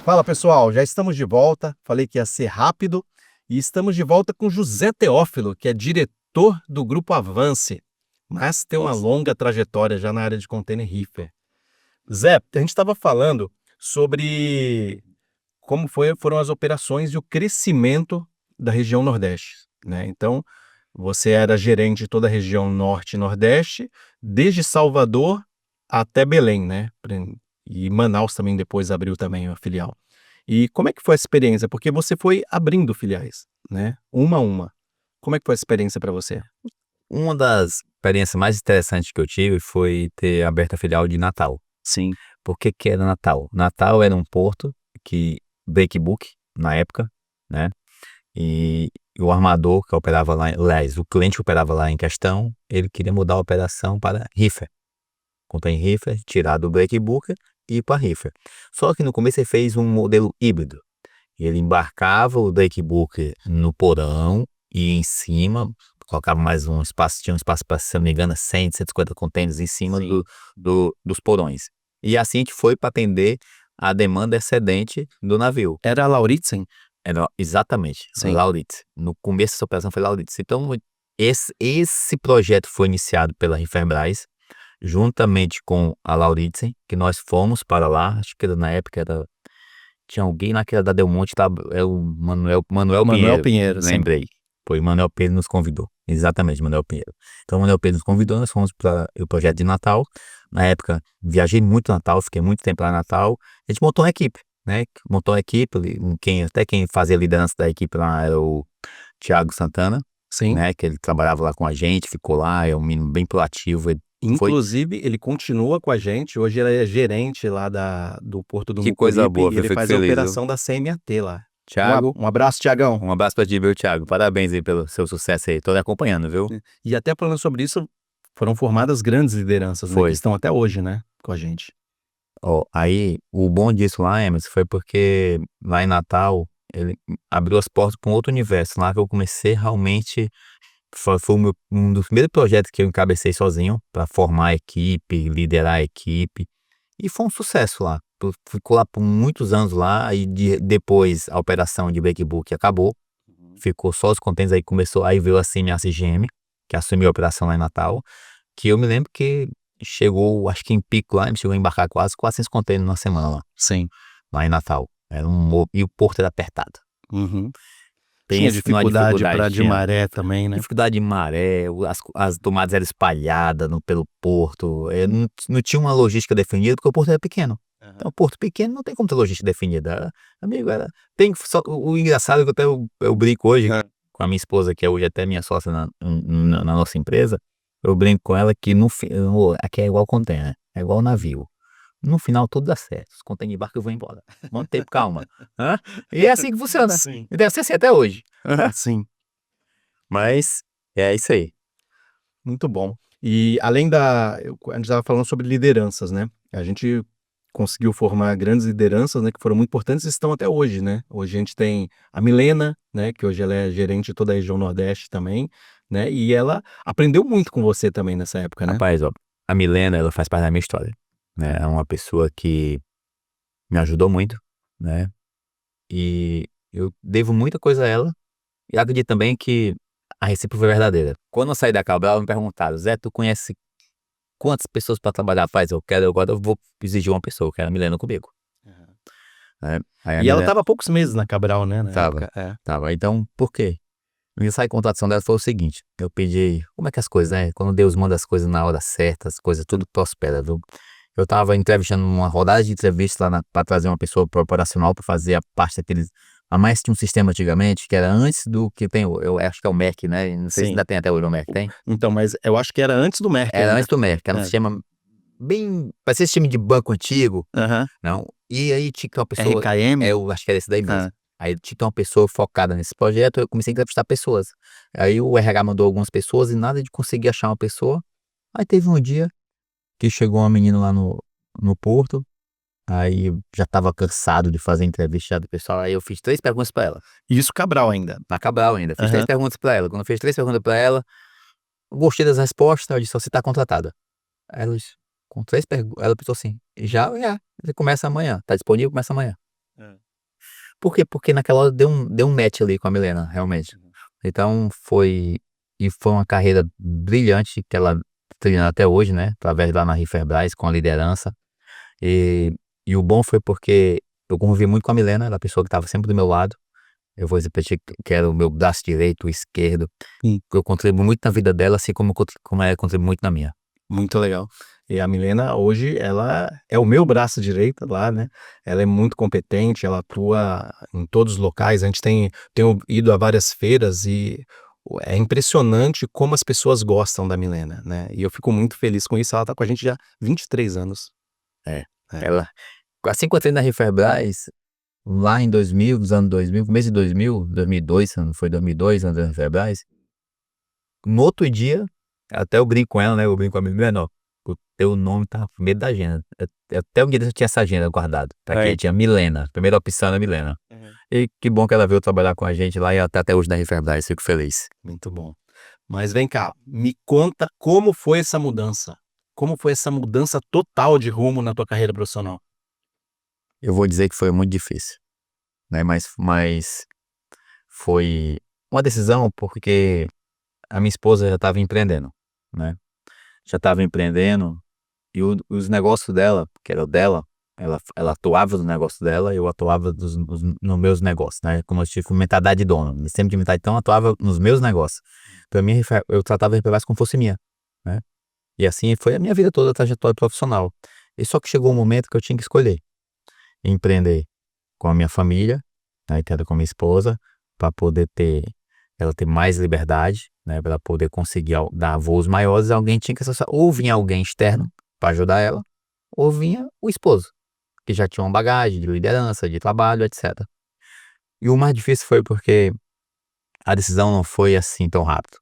Fala pessoal, já estamos de volta, falei que ia ser rápido e estamos de volta com José Teófilo, que é diretor do Grupo Avance, mas tem uma longa trajetória já na área de container reefer. Zé, a gente estava falando sobre como foram as operações e o crescimento da região Nordeste, né? Então, você era gerente de toda a região Norte e Nordeste, desde Salvador até Belém, né? E Manaus também depois abriu também a filial. E como é que foi a experiência? Porque você foi abrindo filiais, né? Uma a uma. Como é que foi a experiência para você? Uma das experiências mais interessantes que eu tive foi ter aberto a filial de Natal. Sim. Por que que era Natal? Natal era um porto que breakbook na época, né? E o armador que operava lá, aliás, o cliente que operava lá em questão, ele queria mudar a operação para reefer. Contém reefer, tirar do breakbook e ir para reefer. Só que no começo ele fez um modelo híbrido. Ele embarcava o breakbook no porão e em cima colocava mais um espaço, tinha um espaço para, se não me engano, 100, 150 contêineres em cima dos porões. E assim a gente foi para atender a demanda excedente do navio. Era a Lauritzen? Era exatamente, Sim. Lauritz. No começo dessa operação foi Lauritz. Então, esse projeto foi iniciado pela Referbras, juntamente com a Lauritzen, que nós fomos para lá, acho que na época tinha alguém lá que era da Del Monte, é o Manuel Pinheiro, sim. lembrei. Foi o Manuel Pedro nos convidou, exatamente, Manuel Pinheiro. Então o Manuel Pedro nos convidou, nós fomos para o projeto de Natal. Na época, viajei muito no Natal, fiquei muito tempo lá no Natal. A gente montou uma equipe, né? Montou uma equipe, até quem fazia a liderança da equipe lá era o Thiago Santana, Sim. né? Que ele trabalhava lá com a gente, ficou lá, é um menino bem proativo. Inclusive, ele continua com a gente, hoje ele é gerente lá do Porto do Que Mucuripe, coisa boa, e ele fico faz a feliz, operação da CMAT lá. Thiago, Um abraço, Thiagão. um abraço pra ti, viu, Thiago? Parabéns aí pelo seu sucesso aí, tô lhe acompanhando, viu? E até falando sobre isso, foram formadas grandes lideranças, né, Foi. que estão até hoje, né, com a gente. Ó, aí, o bom disso lá, Emerson, foi porque lá em Natal, ele abriu as portas para um outro universo. Lá que eu comecei realmente, foi um dos primeiros projetos que eu encabecei sozinho, para formar a equipe, liderar a equipe. E foi um sucesso lá. Ficou lá por muitos anos lá, e depois a operação de breakbook acabou. Ficou só os contêineres, aí veio a CMA-CGM, que assumiu a operação lá em Natal, que eu me lembro que chegou, acho que em pico lá, chegou a embarcar quase 400 contêineres na semana lá. Sim. Lá em Natal. E o porto era apertado. Tinha dificuldade de maré também, né? Dificuldade de maré, as tomadas eram espalhadas pelo porto, não tinha uma logística definida, porque o porto era pequeno. Então, o porto pequeno não tem como ter logística definida. Amigo, o engraçado é que eu brinco hoje com a minha esposa, que é hoje até minha sócia na nossa empresa, eu brinco com ela que aqui é igual container, é igual navio. No final tudo dá certo, os contêineres de barco eu vou embora. Muito tempo, calma. E é assim que funciona. Sim. E deve ser assim até hoje. Sim. Mas é isso aí. Muito bom. E além a gente estava falando sobre lideranças, né? A gente conseguiu formar grandes lideranças, né, que foram muito importantes e estão até hoje, né? Hoje a gente tem a Milena, né, que hoje ela é gerente de toda a região Nordeste também, né? E ela aprendeu muito com você também nessa época, né? Rapaz, ó, a Milena, ela faz parte da minha história, né? É uma pessoa que me ajudou muito, né? E eu devo muita coisa a ela. E acredito também que a recíproca foi verdadeira. Quando eu saí da Cabral, me perguntaram: Zé, tu conhece quantas pessoas para trabalhar? Agora eu vou exigir uma pessoa, eu quero a Milena comigo. E ela estava há poucos meses na Cabral, né? Tava. Então, por quê? A mensagem de contratação dela foi o seguinte: eu pedi, como é que as coisas, né? Quando Deus manda as coisas na hora certa, as coisas tudo prospera, viu? Eu tava entrevistando uma rodada de entrevista lá para trazer uma pessoa pro operacional para fazer a parte daqueles. A mais tinha um sistema antigamente que era antes do que tem, eu acho que é o MEC, né? Não sei se ainda tem até hoje o MEC, tem? Então, mas eu acho que era antes do MEC. Era antes do MEC, era um sistema bem, parecia esse time de banco antigo, não? E aí tinha que ter uma pessoa. RKM? Eu acho que era esse daí mesmo. Aí tinha que ter uma pessoa focada nesse projeto, eu comecei a entrevistar pessoas. Aí o RH mandou algumas pessoas e nada de conseguir achar uma pessoa. Aí teve um dia que chegou uma menina lá no porto, aí eu já tava cansado de fazer entrevista do pessoal, aí eu fiz 3 perguntas pra ela. Isso Cabral ainda? Na Cabral ainda, fiz 3 perguntas pra ela. Quando eu fiz 3 perguntas pra ela, eu gostei das respostas, eu disse: você tá contratada. Aí ela disse, com 3 perguntas, ela pensou assim: já, você começa amanhã, tá disponível, começa amanhã. Por quê? Porque naquela hora deu um match ali com a Milena, realmente. Então foi uma carreira brilhante que ela trilhando até hoje, né? Através lá na Referbras, com a liderança. E o bom foi porque eu convivi muito com a Milena, ela é a pessoa que estava sempre do meu lado. Eu vou repetir que era o meu braço direito, o esquerdo. Sim. Eu contribuo muito na vida dela, assim como ela contribui muito na minha. Muito legal. E a Milena, hoje, ela é o meu braço direito lá, né? Ela é muito competente, ela atua em todos os locais. A gente tem ido a várias feiras e é impressionante como as pessoas gostam da Milena, né? E eu fico muito feliz com isso. Ela tá com a gente já há 23 anos. É. É. Ela, assim que eu entrei na Riferbras, lá em 2000, nos anos 2000, começo de 2000, 2002, se não foi 2002, na Riferbras, no outro dia, até eu brinco com ela, né? Eu brinco com a Milena, ó, o teu nome tá no primeiro da agenda. Até um dia desse eu tinha essa agenda guardada. Tá aqui, Aí. tinha Milena. Primeira opção era Milena. E que bom que ela veio trabalhar com a gente lá e ela tá até hoje na Riferbras, fico feliz. Muito bom. Mas vem cá, me conta como foi essa mudança. Como foi essa mudança total de rumo na tua carreira profissional? Eu vou dizer que foi muito difícil, né? Mas foi uma decisão porque a minha esposa já estava empreendendo, né? Já estava empreendendo e os negócios dela, que era o dela, ela atuava no negócio dela e eu atuava nos meus negócios, né? Como eu tive mentalidade de dono, eu sempre tive mentalidade, então eu atuava nos meus negócios. Para mim, eu tratava a Riferbras como fosse minha, né? E assim foi a minha vida toda, a trajetória profissional. E só que chegou um momento que eu tinha que escolher empreender com a minha família, né, entendo, com a minha esposa, para poder ela ter mais liberdade, né, para ela poder conseguir dar voos maiores. Alguém tinha que acessar, ou vinha alguém externo para ajudar ela, ou vinha o esposo, que já tinha uma bagagem de liderança, de trabalho, etc. E o mais difícil foi porque a decisão não foi assim tão rápido.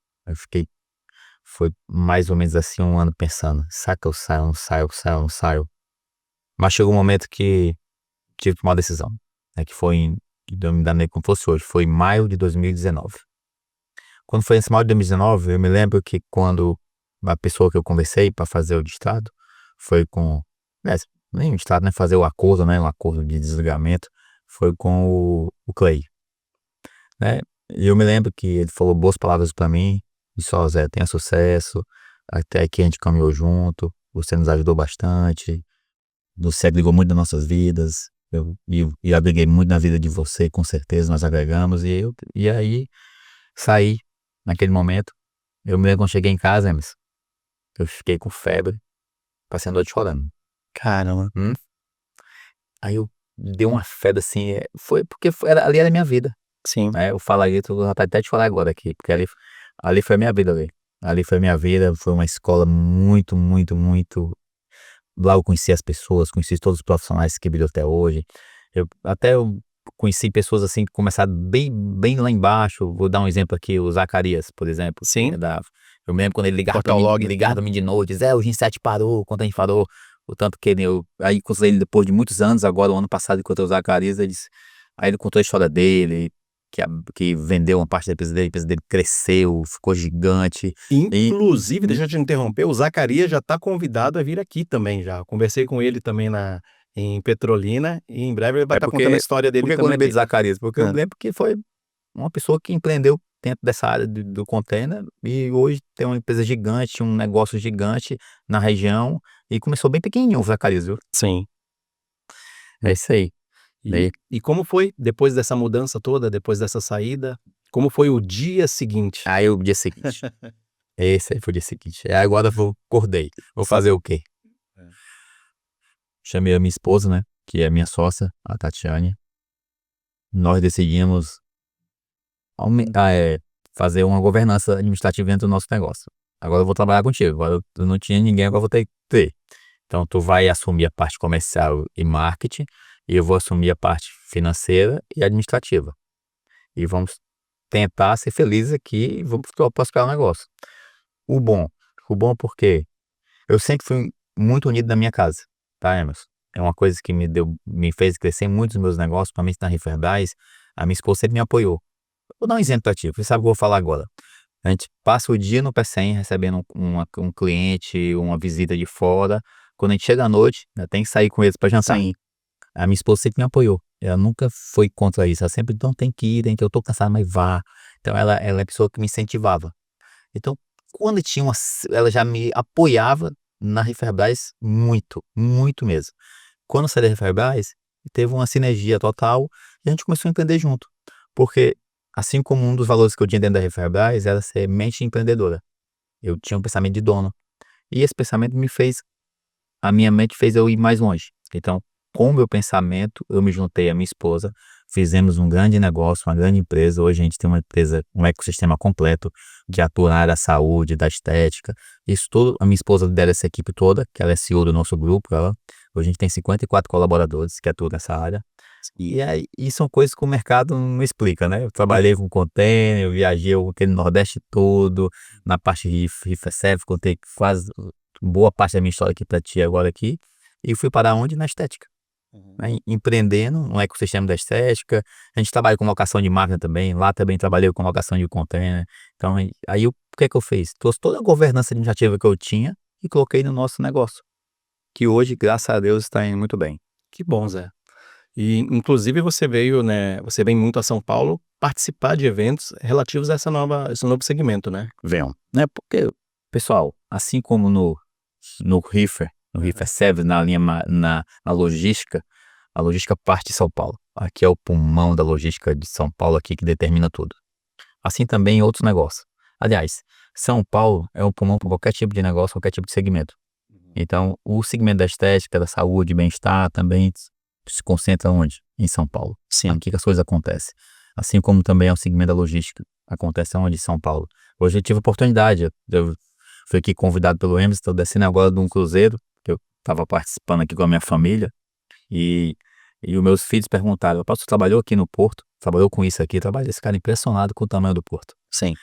Foi mais ou menos assim um ano pensando, será que eu saio, não saio, saio, não saio? Mas chegou um momento que tive que tomar uma decisão, né, que foi eu me danei como fosse hoje, foi em maio de 2019. Quando foi esse maio de 2019, eu me lembro que quando a pessoa que eu conversei para fazer o distrado foi com, né, nem o distrado, né, fazer o acordo, né, um acordo de desligamento, foi com o Clay, né, e eu me lembro que ele falou boas palavras para mim, disse, ó, Zé, tenha sucesso, até aqui a gente caminhou junto, você nos ajudou bastante, você agregou muito nas nossas vidas, e agreguei muito na vida de você, com certeza nós agregamos, e aí saí naquele momento. Eu me lembro quando cheguei em casa, Emerson, eu fiquei com febre, passei a noite chorando. Caramba. Aí eu dei uma febre assim, foi porque ali era a minha vida, Sim. né? Eu falaria, tô com vontade até de falar agora aqui, porque ali foi a minha vida, ali. Ali foi a minha vida, foi uma escola muito, muito, muito. Lá eu conheci as pessoas, conheci todos os profissionais que brilham até hoje. Eu conheci pessoas assim que começaram bem, bem lá embaixo. Vou dar um exemplo aqui, o Zacarias, por exemplo. Sim. Eu me lembro quando ele ligava pra Fotolog. mim, ligava pra mim de noite, Zé, o Ginset parou, quando a gente parou, o tanto que aí encontrei ele depois de muitos anos, agora o ano passado encontrei o Zacarias, aí ele contou a história dele, que vendeu uma parte da empresa dele cresceu, ficou gigante. Inclusive, deixa eu te interromper, o Zacarias já está convidado a vir aqui também já. Conversei com ele também em Petrolina e em breve ele vai estar contando a história dele Por que eu também lembrei de aqui. Zacarias? Porque eu lembro que foi uma pessoa que empreendeu dentro dessa área do container e hoje tem uma empresa gigante, um negócio gigante na região e começou bem pequenininho o Zacarias, viu? Sim. É isso aí. E como foi depois dessa mudança toda, depois dessa saída? Como foi o dia seguinte? Aí o dia seguinte. Esse aí foi o dia seguinte. Aí agora acordei. Vou fazer o quê? Chamei a minha esposa, né? Que é a minha sócia, a Tatiane. Nós decidimos fazer uma governança administrativa dentro do nosso negócio. Agora eu vou trabalhar contigo. Agora eu não tinha ninguém, agora eu vou ter que ter. Então tu vai assumir a parte comercial e marketing e eu vou assumir a parte financeira e administrativa. E vamos tentar ser felizes aqui e vamos prosperar o negócio. O bom porque eu sempre fui muito unido na minha casa, tá, Emerson? É uma coisa que me fez crescer muito os meus negócios, principalmente na Riferbras. A minha esposa sempre me apoiou. Vou dar um exemplo pra ti, você sabe o que eu vou falar agora. A gente passa o dia no PCM recebendo um cliente, uma visita de fora. Quando a gente chega à noite, ainda tem que sair com eles pra jantar. Sim. A minha esposa sempre me apoiou. Ela nunca foi contra isso. Ela sempre, não, tem que ir, eu tô cansado, mas vá. Então ela é a pessoa que me incentivava. Então, quando ela já me apoiava na Riferbras muito, muito mesmo. Quando eu saí da Riferbras, teve uma sinergia total e a gente começou a empreender junto. Porque, assim como um dos valores que eu tinha dentro da Referbras era ser mente empreendedora. Eu tinha um pensamento de dono. E esse pensamento a minha mente fez eu ir mais longe. Então, com o meu pensamento, eu me juntei à minha esposa, fizemos um grande negócio, uma grande empresa. Hoje a gente tem uma empresa, um ecossistema completo que atua na área da saúde, da estética. Isso tudo, a minha esposa lidera essa equipe toda, que ela é CEO do nosso grupo. Hoje a gente tem 54 colaboradores que atuam nessa área. E são coisas que o mercado não explica, né? Eu trabalhei com container, eu viajei aquele Nordeste todo, na parte de RIF-Serve, contei quase boa parte da minha história aqui para ti agora aqui, e fui parar onde? Na estética. Né? Empreendendo no ecossistema da estética. A gente trabalha com locação de máquina também, lá também trabalhei com locação de container. Então, aí o que é que eu fiz? Trouxe toda a governança administrativa que eu tinha e coloquei no nosso negócio, que hoje, graças a Deus, está indo muito bem. Que bom, Zé. E, inclusive, você veio, né? Você vem muito a São Paulo participar de eventos relativos a esse novo segmento, né? Venham, né? Porque, pessoal, assim como no RIF-Serve, na linha, na logística, a logística parte de São Paulo. Aqui é o pulmão da logística de São Paulo aqui que determina tudo. Assim também em outros negócios. Aliás, São Paulo é o pulmão para qualquer tipo de negócio, qualquer tipo de segmento. Então, o segmento da estética, da saúde, bem-estar também se concentra onde? Em São Paulo. Sim. Aqui que as coisas acontecem. Assim como também é o segmento da logística. Acontece onde? Em São Paulo. Hoje eu tive a oportunidade, eu fui aqui convidado pelo Emerson, estou descendo agora de um cruzeiro, que eu estava participando aqui com a minha família, e os meus filhos perguntaram: "Papai, você trabalhou aqui no Porto? Trabalhou com isso aqui?" Trabalhei. Esse cara impressionado com o tamanho do Porto. Sim.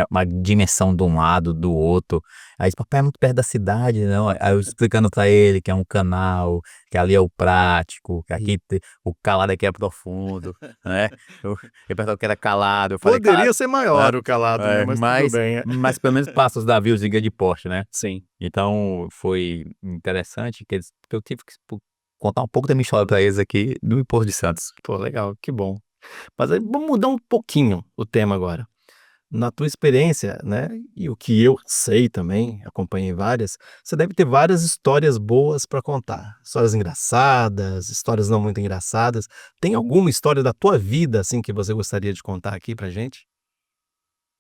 Uma dimensão de um lado, do outro. Aí disse: "Papai, é muito perto da cidade, não?" Aí eu explicando pra ele que é um canal, que ali é o prático, que aqui o calado aqui é profundo, né? Ele perguntou que era calado. Eu falei: Poderia ser maior o calado, né? Mas tudo bem. mas pelo menos passa os navios de grande porte, né? Sim. Então foi interessante que eu tive que contar um pouco da minha história pra eles aqui no Porto de Santos. Pô, legal, que bom. Mas aí vamos mudar um pouquinho o tema agora. Na tua experiência, né, e o que eu sei também, acompanhei várias, você deve ter várias histórias boas para contar. Histórias engraçadas, histórias não muito engraçadas. Tem alguma história da tua vida, assim, que você gostaria de contar aqui pra gente?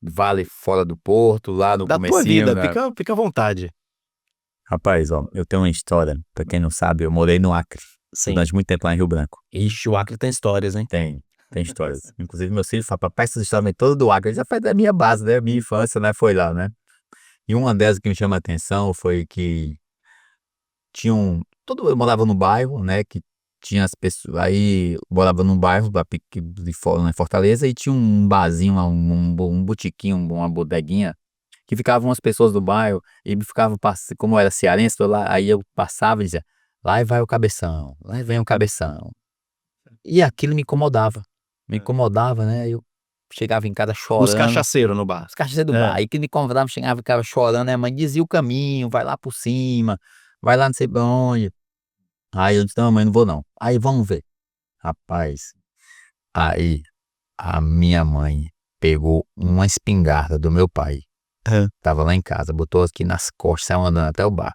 Vale fora do Porto, lá no Da tua comecinho, vida, né? fica à vontade. Rapaz, ó, eu tenho uma história, pra quem não sabe, eu morei no Acre, Sim. durante muito tempo lá em Rio Branco. Ixi, o Acre tem histórias, hein? Tem histórias. Inclusive, meus filhos falam: "Papai, essas histórias vêm todas do Acre." Já faz da minha base, né? Minha infância, né? Foi lá, né? E uma delas que me chama a atenção foi que eu morava no bairro, né? Que tinha as pessoas, aí eu morava num bairro em Fortaleza, e tinha um barzinho lá, um botiquinho, uma bodeguinha, que ficavam as pessoas do bairro e ficavam, como eu era cearense, aí eu passava e dizia: "Lá vai o cabeção, lá vem o cabeção." E aquilo me incomodava, né? Eu chegava em casa chorando. Os cachaceiros no bar. Os cachaceiros do bar, aí que me incomodava, chegava e ficava chorando, né? A mãe dizia o caminho: "Vai lá por cima, vai lá não sei pra onde." Aí eu disse: "Não, mãe, não vou não." Aí vamos ver. Rapaz, aí a minha mãe pegou uma espingarda do meu pai. Tava lá em casa, botou aqui nas costas, saiu andando até o bar.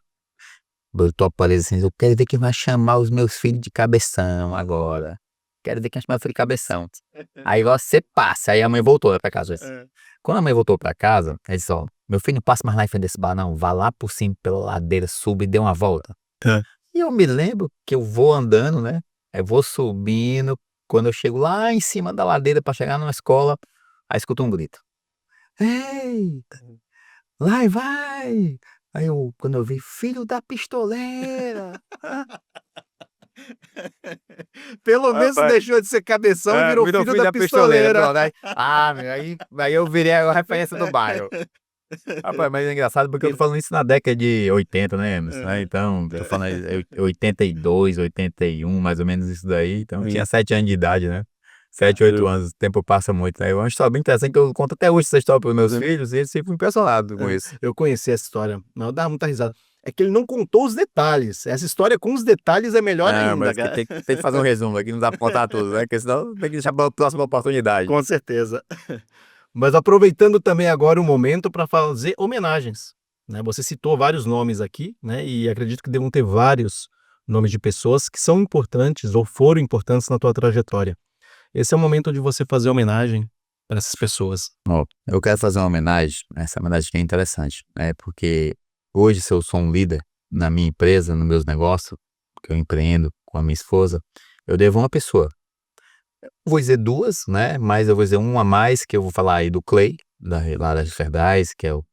Botou a parede assim: "Eu quero ver quem vai chamar os meus filhos de cabeção agora. Quero ver quem vai chamar o filho de cabeção." Aí você passa. Aí a mãe voltou, né, pra casa. Quando a mãe voltou pra casa, ela disse: "Ó, meu filho, não passa mais lá em frente desse bar não. Vá lá por cima pela ladeira, suba e dê uma volta." E eu me lembro que eu vou andando, né? Eu vou subindo. Quando eu chego lá em cima da ladeira pra chegar na escola, aí escuto um grito: "Eita, lá vai." Aí quando eu vi: "Filho da pistoleira." Pelo menos Rapaz, deixou de ser cabeção e virou filho da pistoleira. pronto. Aí eu virei a referência do bairro. Rapaz, mas é engraçado porque eu tô falando isso na década de 80, né, Emerson? Né? Então, tô falando 82, 81, mais ou menos isso daí. Então, eu tinha 7 anos de idade, né? 7, 8 anos, o tempo passa muito, né? É uma história bem interessante que eu conto até hoje essa história pros meus filhos, e eles ficam impressionados com isso. Eu conheci essa história, mas eu dava muita risada. É que ele não contou os detalhes. Essa história com os detalhes é melhor ainda, Mas cara. tem que fazer um resumo aqui, não dá pra contar tudo, né? Porque senão tem que deixar pra próxima oportunidade. Com certeza. Mas aproveitando também agora o momento para fazer homenagens, né? Você citou vários nomes aqui, né? E acredito que devam ter vários nomes de pessoas que são importantes ou foram importantes na tua trajetória. esse é o momento de você fazer homenagem para essas pessoas. Ó, eu quero fazer uma homenagem, essa homenagem que é interessante, né? Porque hoje, se eu sou um líder na minha empresa, nos meus negócios, que eu empreendo com a minha esposa, eu devo uma pessoa. Vou dizer duas, né? Mas eu vou dizer uma a mais, que eu vou falar aí do Clay, lá da Riverdais, que é o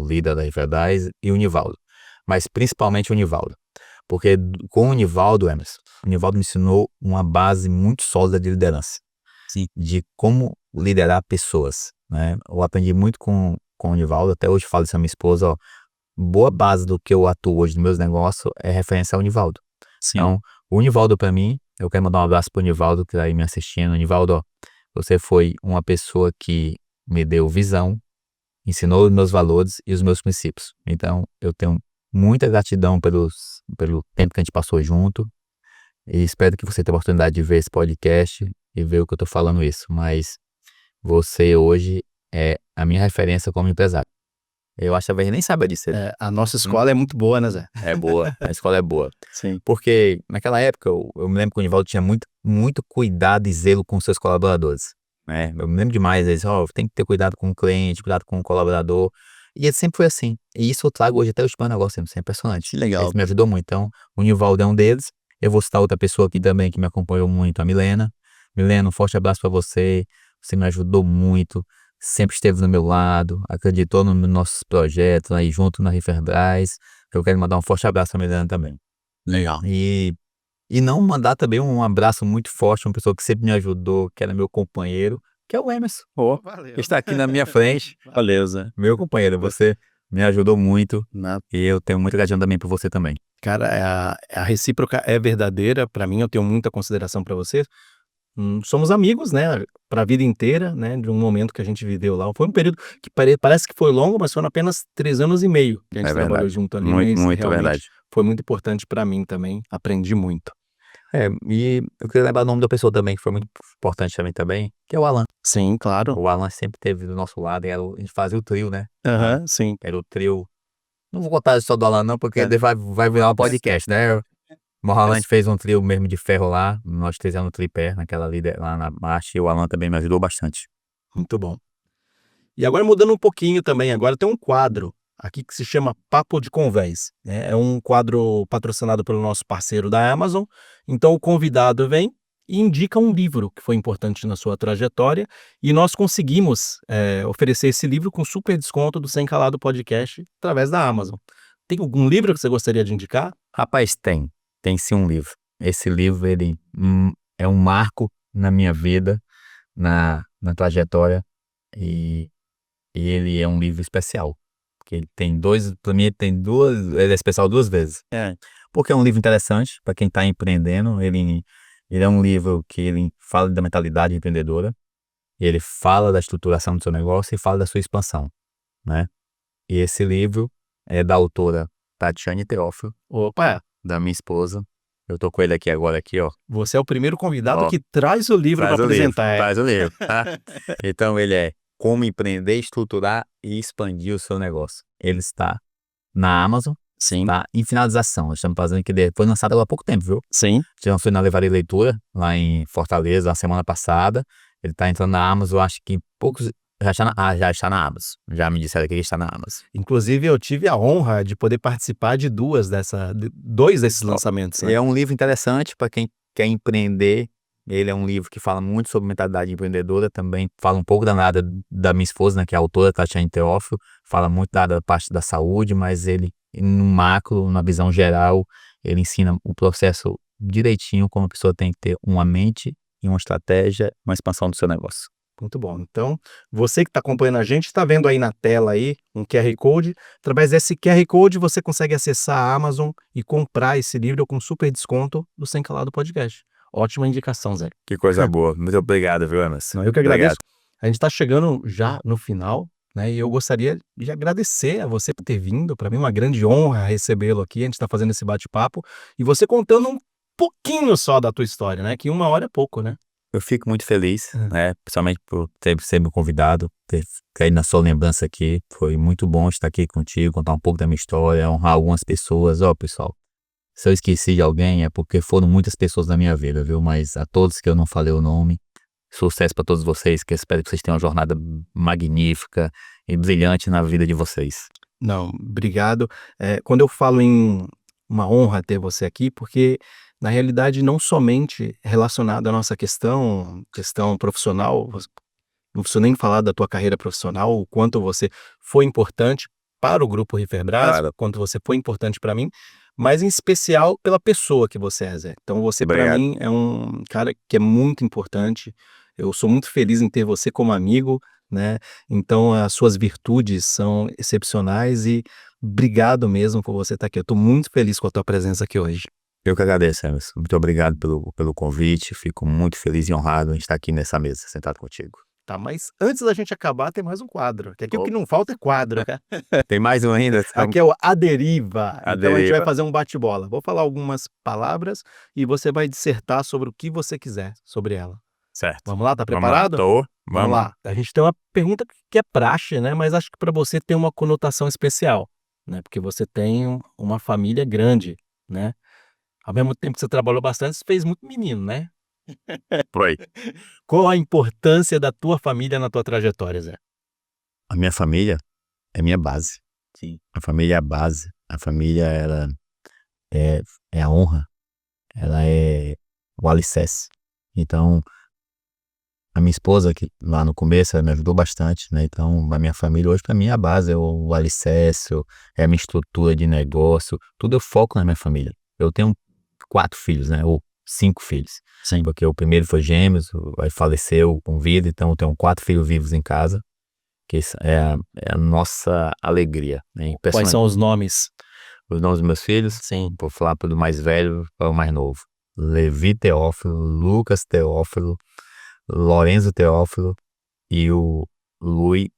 líder da Riverdais, e o Nivaldo. Mas principalmente o Nivaldo. Porque com o Nivaldo, Emerson, o Nivaldo me ensinou uma base muito sólida de liderança. Sim. De como liderar pessoas, né? Eu aprendi muito com o Nivaldo, até hoje falo isso à minha esposa, ó, boa base do que eu atuo hoje nos meus negócios é referência ao Nivaldo. Sim. Então, o Nivaldo para mim, eu quero mandar um abraço pro Nivaldo que tá aí me assistindo. Nivaldo, ó, você foi uma pessoa que me deu visão, ensinou os meus valores e os meus princípios. Então, eu tenho muita gratidão pelo tempo que a gente passou junto e espero que você tenha a oportunidade de ver esse podcast e ver o que eu tô falando isso. Mas você hoje é a minha referência como empresário. Eu acho que a gente nem sabe disso. A nossa escola é muito boa, né, Zé? É boa, a escola é boa. Sim. Porque naquela época eu me lembro que o Nivaldo tinha muito cuidado e zelo com seus colaboradores, né? Eu me lembro demais, ele disse, tem que ter cuidado com o cliente, cuidado com o colaborador. E ele sempre foi assim. E isso eu trago hoje até os meus negócios, é impressionante. Que legal. Isso me ajudou muito. Então, o Nivaldo é um deles. Eu vou citar outra pessoa aqui também que me acompanhou muito, a Milena. Milena, um forte abraço para você. Você me ajudou muito. Sempre esteve do meu lado, acreditou nos nossos projetos aí junto na Riverdais. Eu quero mandar um forte abraço pra Milena também. Legal. E não mandar também um abraço muito forte, uma pessoa que sempre me ajudou, que era meu companheiro, que é o Emerson. Valeu. Que está aqui na minha frente. Valeu, Zé. Meu companheiro, você me ajudou muito Na- e eu tenho muita gratidão também por você também. Cara, a recíproca é verdadeira. Para mim, eu tenho muita consideração para você. Somos amigos, né, para a vida inteira, né, de um momento que a gente viveu lá. Foi um período que parece que foi longo, mas foram apenas 3 anos e meio que a gente É trabalhou verdade. junto ali. Muito, mas muito realmente verdade. Foi muito importante para mim também. Aprendi muito. E eu queria lembrar o nome da pessoa também, que foi muito importante também, que é o Alan. Sim, claro. O Alan sempre esteve do nosso lado, a gente fazia o trio, né? Aham, sim. Era o trio. Não vou contar só do Alan não, porque vai virar um podcast, né? O Alan fez um trio mesmo de ferro lá, nós 3 no tripé, naquela líder lá na marcha, e o Alan também me ajudou bastante. Muito bom. E agora mudando um pouquinho também, agora tem um quadro aqui que se chama Papo de Convés, né? É um quadro patrocinado pelo nosso parceiro da Amazon. Então o convidado vem e indica um livro que foi importante na sua trajetória e nós conseguimos oferecer esse livro com super desconto do Sem Calado Podcast através da Amazon. Tem algum livro que você gostaria de indicar? Rapaz, tem sim um livro. Esse livro, ele é um marco na minha vida, na trajetória, e ele é um livro especial. Porque ele tem para mim ele é especial 2 vezes. Porque é um livro interessante para quem está empreendendo. Ele é um livro que ele fala da mentalidade empreendedora, ele fala da estruturação do seu negócio e fala da sua expansão, né? E esse livro é da autora Tatiane Teófilo, Opa, da minha esposa. Eu tô com ele aqui agora, ó. você é o primeiro convidado Ó, que traz o livro para apresentar. Traz o livro, tá? Então ele é Como Empreender, Estruturar e Expandir o Seu Negócio. Ele está na Amazon, Sim, está em finalização. Nós estamos fazendo que foi lançado há pouco tempo, viu? sim. Já foi na Livraria Leitura, lá em Fortaleza, na semana passada. Ele está entrando na Amazon, acho que em poucos... Já está na Amazon. Já me disseram que ele está na Amazon. Inclusive, eu tive a honra de poder participar de 2 desses lançamentos. Né? É um livro interessante para quem quer empreender. Ele é um livro que fala muito sobre mentalidade empreendedora, também fala um pouco da minha esposa, né, que é a autora, Tatiane Teófilo, fala muito da parte da saúde, mas ele, no macro, na visão geral, ele ensina o processo direitinho, como a pessoa tem que ter uma mente e uma estratégia, uma expansão do seu negócio. Muito bom. Então, você que está acompanhando a gente, está vendo aí na tela aí um QR Code. Através desse QR Code, você consegue acessar a Amazon e comprar esse livro com super desconto do Sem Calado Podcast. Ótima indicação, Zé. Que coisa boa. Muito obrigado, viu, Emerson? Não, eu que agradeço. A gente está chegando já no final, né? E eu gostaria de agradecer a você por ter vindo. Para mim é uma grande honra recebê-lo aqui. A gente está fazendo esse bate-papo e você contando um pouquinho só da tua história, né? Que 1 hora é pouco, né? Eu fico muito feliz, né? Principalmente por ter me convidado, ter caído na sua lembrança aqui. Foi muito bom estar aqui contigo, contar um pouco da minha história, honrar algumas pessoas. Pessoal, se eu esqueci de alguém é porque foram muitas pessoas na minha vida, viu? Mas a todos que eu não falei o nome, Sucesso para todos vocês, que eu espero que vocês tenham uma jornada magnífica e brilhante na vida de vocês. Não, obrigado. Quando eu falo em uma honra ter você aqui, porque na realidade não somente relacionado à nossa questão profissional, não preciso nem falar da tua carreira profissional, o quanto você foi importante para o Grupo Riferbras, Claro. o quanto você foi importante para mim, mas em especial pela pessoa que você é, Zé. Então você para Obrigado. mim é um cara que é muito importante. Eu sou muito feliz em ter você como amigo, né? Então as suas virtudes são excepcionais e obrigado mesmo por você estar aqui. Eu estou muito feliz com a tua presença aqui hoje. Eu que agradeço, Emerson. Muito obrigado pelo convite. Fico muito feliz e honrado em estar aqui nessa mesa, sentado contigo. Tá, mas antes da gente acabar, tem mais um quadro. Que aqui o que Opa. não falta é quadro, né? Tem mais um ainda? Aqui é o A Deriva. A Então a gente vai Deriva. fazer um bate-bola. Vou falar algumas palavras e você vai dissertar sobre o que você quiser sobre ela. Certo. Vamos lá, tá Vamos lá. preparado? Tô. Vamos lá. A gente tem uma pergunta que é praxe, né? Mas acho que para você tem uma conotação especial, né? Porque você tem uma família grande, né? Ao mesmo tempo que você trabalhou bastante, você fez muito menino, né? Foi. Qual a importância da tua família na tua trajetória, Zé? A minha família é minha base. Sim. A família é a base. A família, ela é a honra. Ela é o alicerce. Então, a minha esposa, que lá no começo, ela me ajudou bastante, né? Então, a minha família hoje, para mim, é a base, é o alicerce, é a minha estrutura de negócio. Tudo eu foco na minha família. Eu tenho 4 filhos, né? Ou 5 filhos. Sim. Porque o primeiro foi gêmeos, aí faleceu com vida, então eu tenho 4 filhos vivos em casa, que isso é a nossa alegria, né? Quais são os nomes? Os nomes dos meus filhos? Sim. Vou falar do mais velho para o mais novo. Levi Teófilo, Lucas Teófilo, Lorenzo Teófilo e o Lui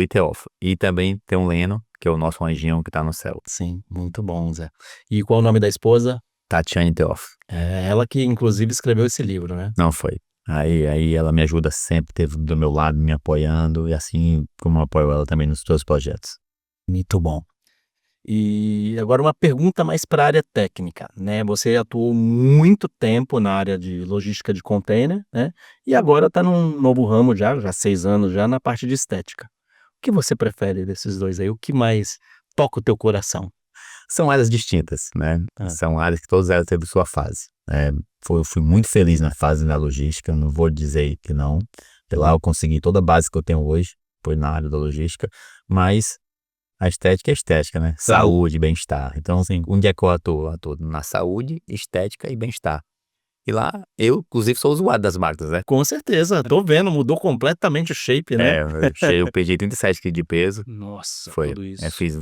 Teófilo. E também tem o Leno, que é o nosso anjinho que está no céu. Sim, muito bom, Zé. E qual o nome da esposa? Tatiane Teófilo. É ela que, inclusive, escreveu esse livro, né? Não foi. Aí ela me ajuda sempre, esteve do meu lado, me apoiando, e assim como eu apoio ela também nos seus projetos. Muito bom. E agora uma pergunta mais para a área técnica, né? Você atuou muito tempo na área de logística de container, né? E agora está num novo ramo já 6 anos já na parte de estética. O que você prefere desses dois aí? O que mais toca o teu coração? São áreas distintas, né? Ah. São áreas que todas elas teve sua fase. Eu fui muito feliz na fase da logística, não vou dizer que não. De lá eu consegui toda a base que eu tenho hoje, foi na área da logística, mas a estética é estética, né? Saúde, bem-estar. Então, assim, onde é que eu atuo? Eu atuo na saúde, estética e bem-estar. E lá, eu, inclusive, sou usuário das máquinas, né? Com certeza, tô vendo, mudou completamente o shape, né? Eu perdi 37 quilos de peso. Nossa, Foi. tudo isso. Fiz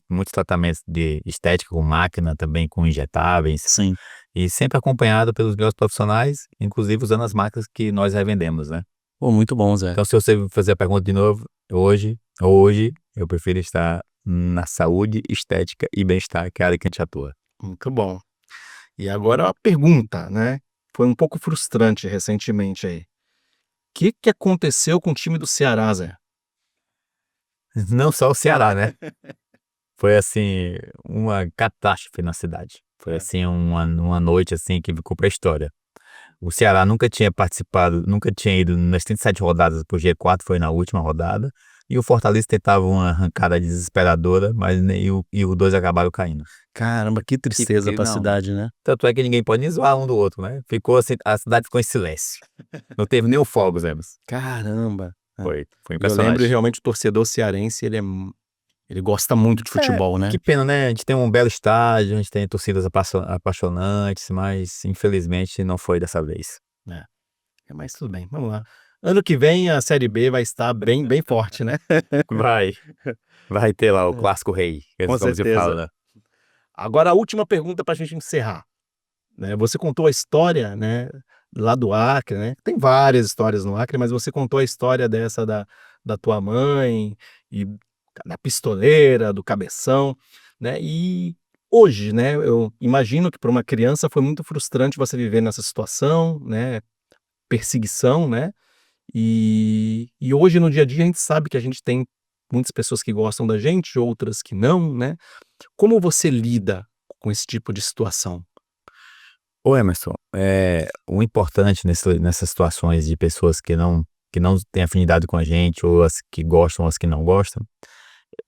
muitos tratamentos de estética com máquina, também com injetáveis. Sim. E sempre acompanhado pelos meus profissionais, inclusive usando as máquinas que nós revendemos, né? Pô, muito bom, Zé. Então, se você fazer a pergunta de novo, hoje, eu prefiro estar na saúde, estética e bem-estar, que é a área que a gente atua. Muito bom. E agora a pergunta, né? Foi um pouco frustrante recentemente aí. O que aconteceu com o time do Ceará, Zé? Não só o Ceará, né? Foi, assim, uma catástrofe na cidade. Foi, assim, uma noite, assim, que ficou pra história. O Ceará nunca tinha participado, nunca tinha ido nas 37 rodadas pro G4, foi na última rodada. E o Fortaleza tentava uma arrancada desesperadora, mas os dois acabaram caindo. Caramba, que tristeza pra não. cidade, né? Tanto é que ninguém pode nem zoar um do outro, né? Ficou assim, a cidade ficou em silêncio. Não teve nem o fogos, Emerson. Caramba. Foi Eu impressionante. lembro realmente o torcedor cearense, ele gosta muito de futebol, né? Que pena, né? A gente tem um belo estádio, a gente tem torcidas apaixonantes, mas infelizmente não foi dessa vez. Mas tudo bem, vamos lá. Ano que vem a Série B vai estar bem forte, né? Vai ter lá o clássico rei, que Com como se certeza. fala. Agora a última pergunta pra gente encerrar. Né? Você contou a história, né, lá do Acre, né? Tem várias histórias no Acre, mas você contou a história dessa da tua mãe e da pistoleira, do cabeção, né? E hoje, né, eu imagino que para uma criança foi muito frustrante você viver nessa situação, né? Perseguição, né? E hoje no dia a dia a gente sabe que a gente tem muitas pessoas que gostam da gente, outras que não, né? Como você lida com esse tipo de situação? Ô Emerson, o importante nessas situações de pessoas que não têm afinidade com a gente, ou as que gostam, ou as que não gostam,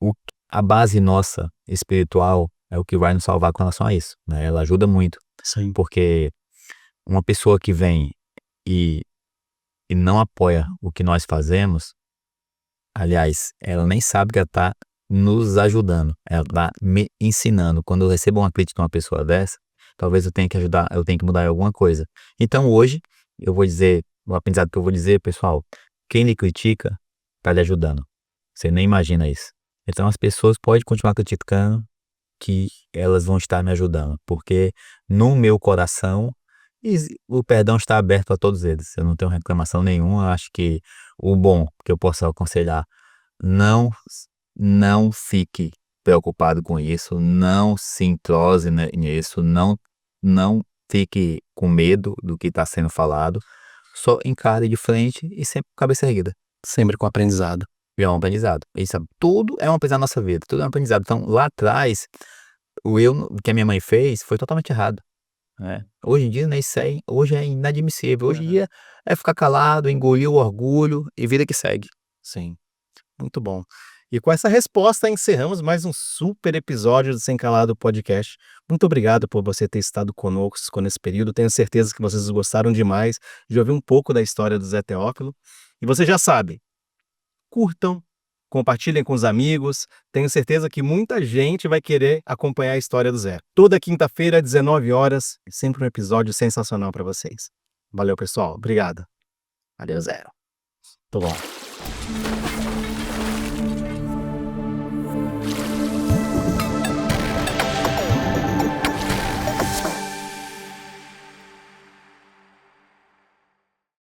o a base nossa espiritual é o que vai nos salvar com relação a isso, né, ela ajuda muito, Sim. porque uma pessoa que vem e não apoia o que nós fazemos, aliás, ela nem sabe que ela tá nos ajudando, ela tá me ensinando. Quando eu recebo uma crítica de uma pessoa dessa, talvez eu tenha que mudar em alguma coisa. Então hoje, eu vou dizer, o aprendizado que eu vou dizer, pessoal, quem lhe critica, tá lhe ajudando. Você nem imagina isso. Então as pessoas podem continuar criticando, que elas vão estar me ajudando, porque no meu coração o perdão está aberto a todos eles. Eu não tenho reclamação nenhuma. Eu acho que o bom que eu posso aconselhar, não não fique preocupado com isso, não se entrose nisso, não fique com medo do que está sendo falado, só encare de frente e sempre com a cabeça erguida. Sempre com aprendizado. E é um aprendizado. Isso, tudo é um aprendizado na nossa vida, tudo é um aprendizado. Então, lá atrás, o que a minha mãe fez foi totalmente errado, né. Hoje em dia, né, isso aí hoje é inadmissível. Hoje em dia é ficar calado, engolir o orgulho e vida que segue. Sim, muito bom. E com essa resposta encerramos mais um super episódio do Sem Calado Podcast. Muito obrigado por você ter estado conosco nesse período. Tenho certeza que vocês gostaram demais de ouvir um pouco da história do Zé Teófilo. E você já sabe, curtam, compartilhem com os amigos. Tenho certeza que muita gente vai querer acompanhar a história do Zé. Toda quinta-feira, às 19 horas, sempre um episódio sensacional para vocês. Valeu, pessoal. Obrigado. Valeu, Zé. Tô bom.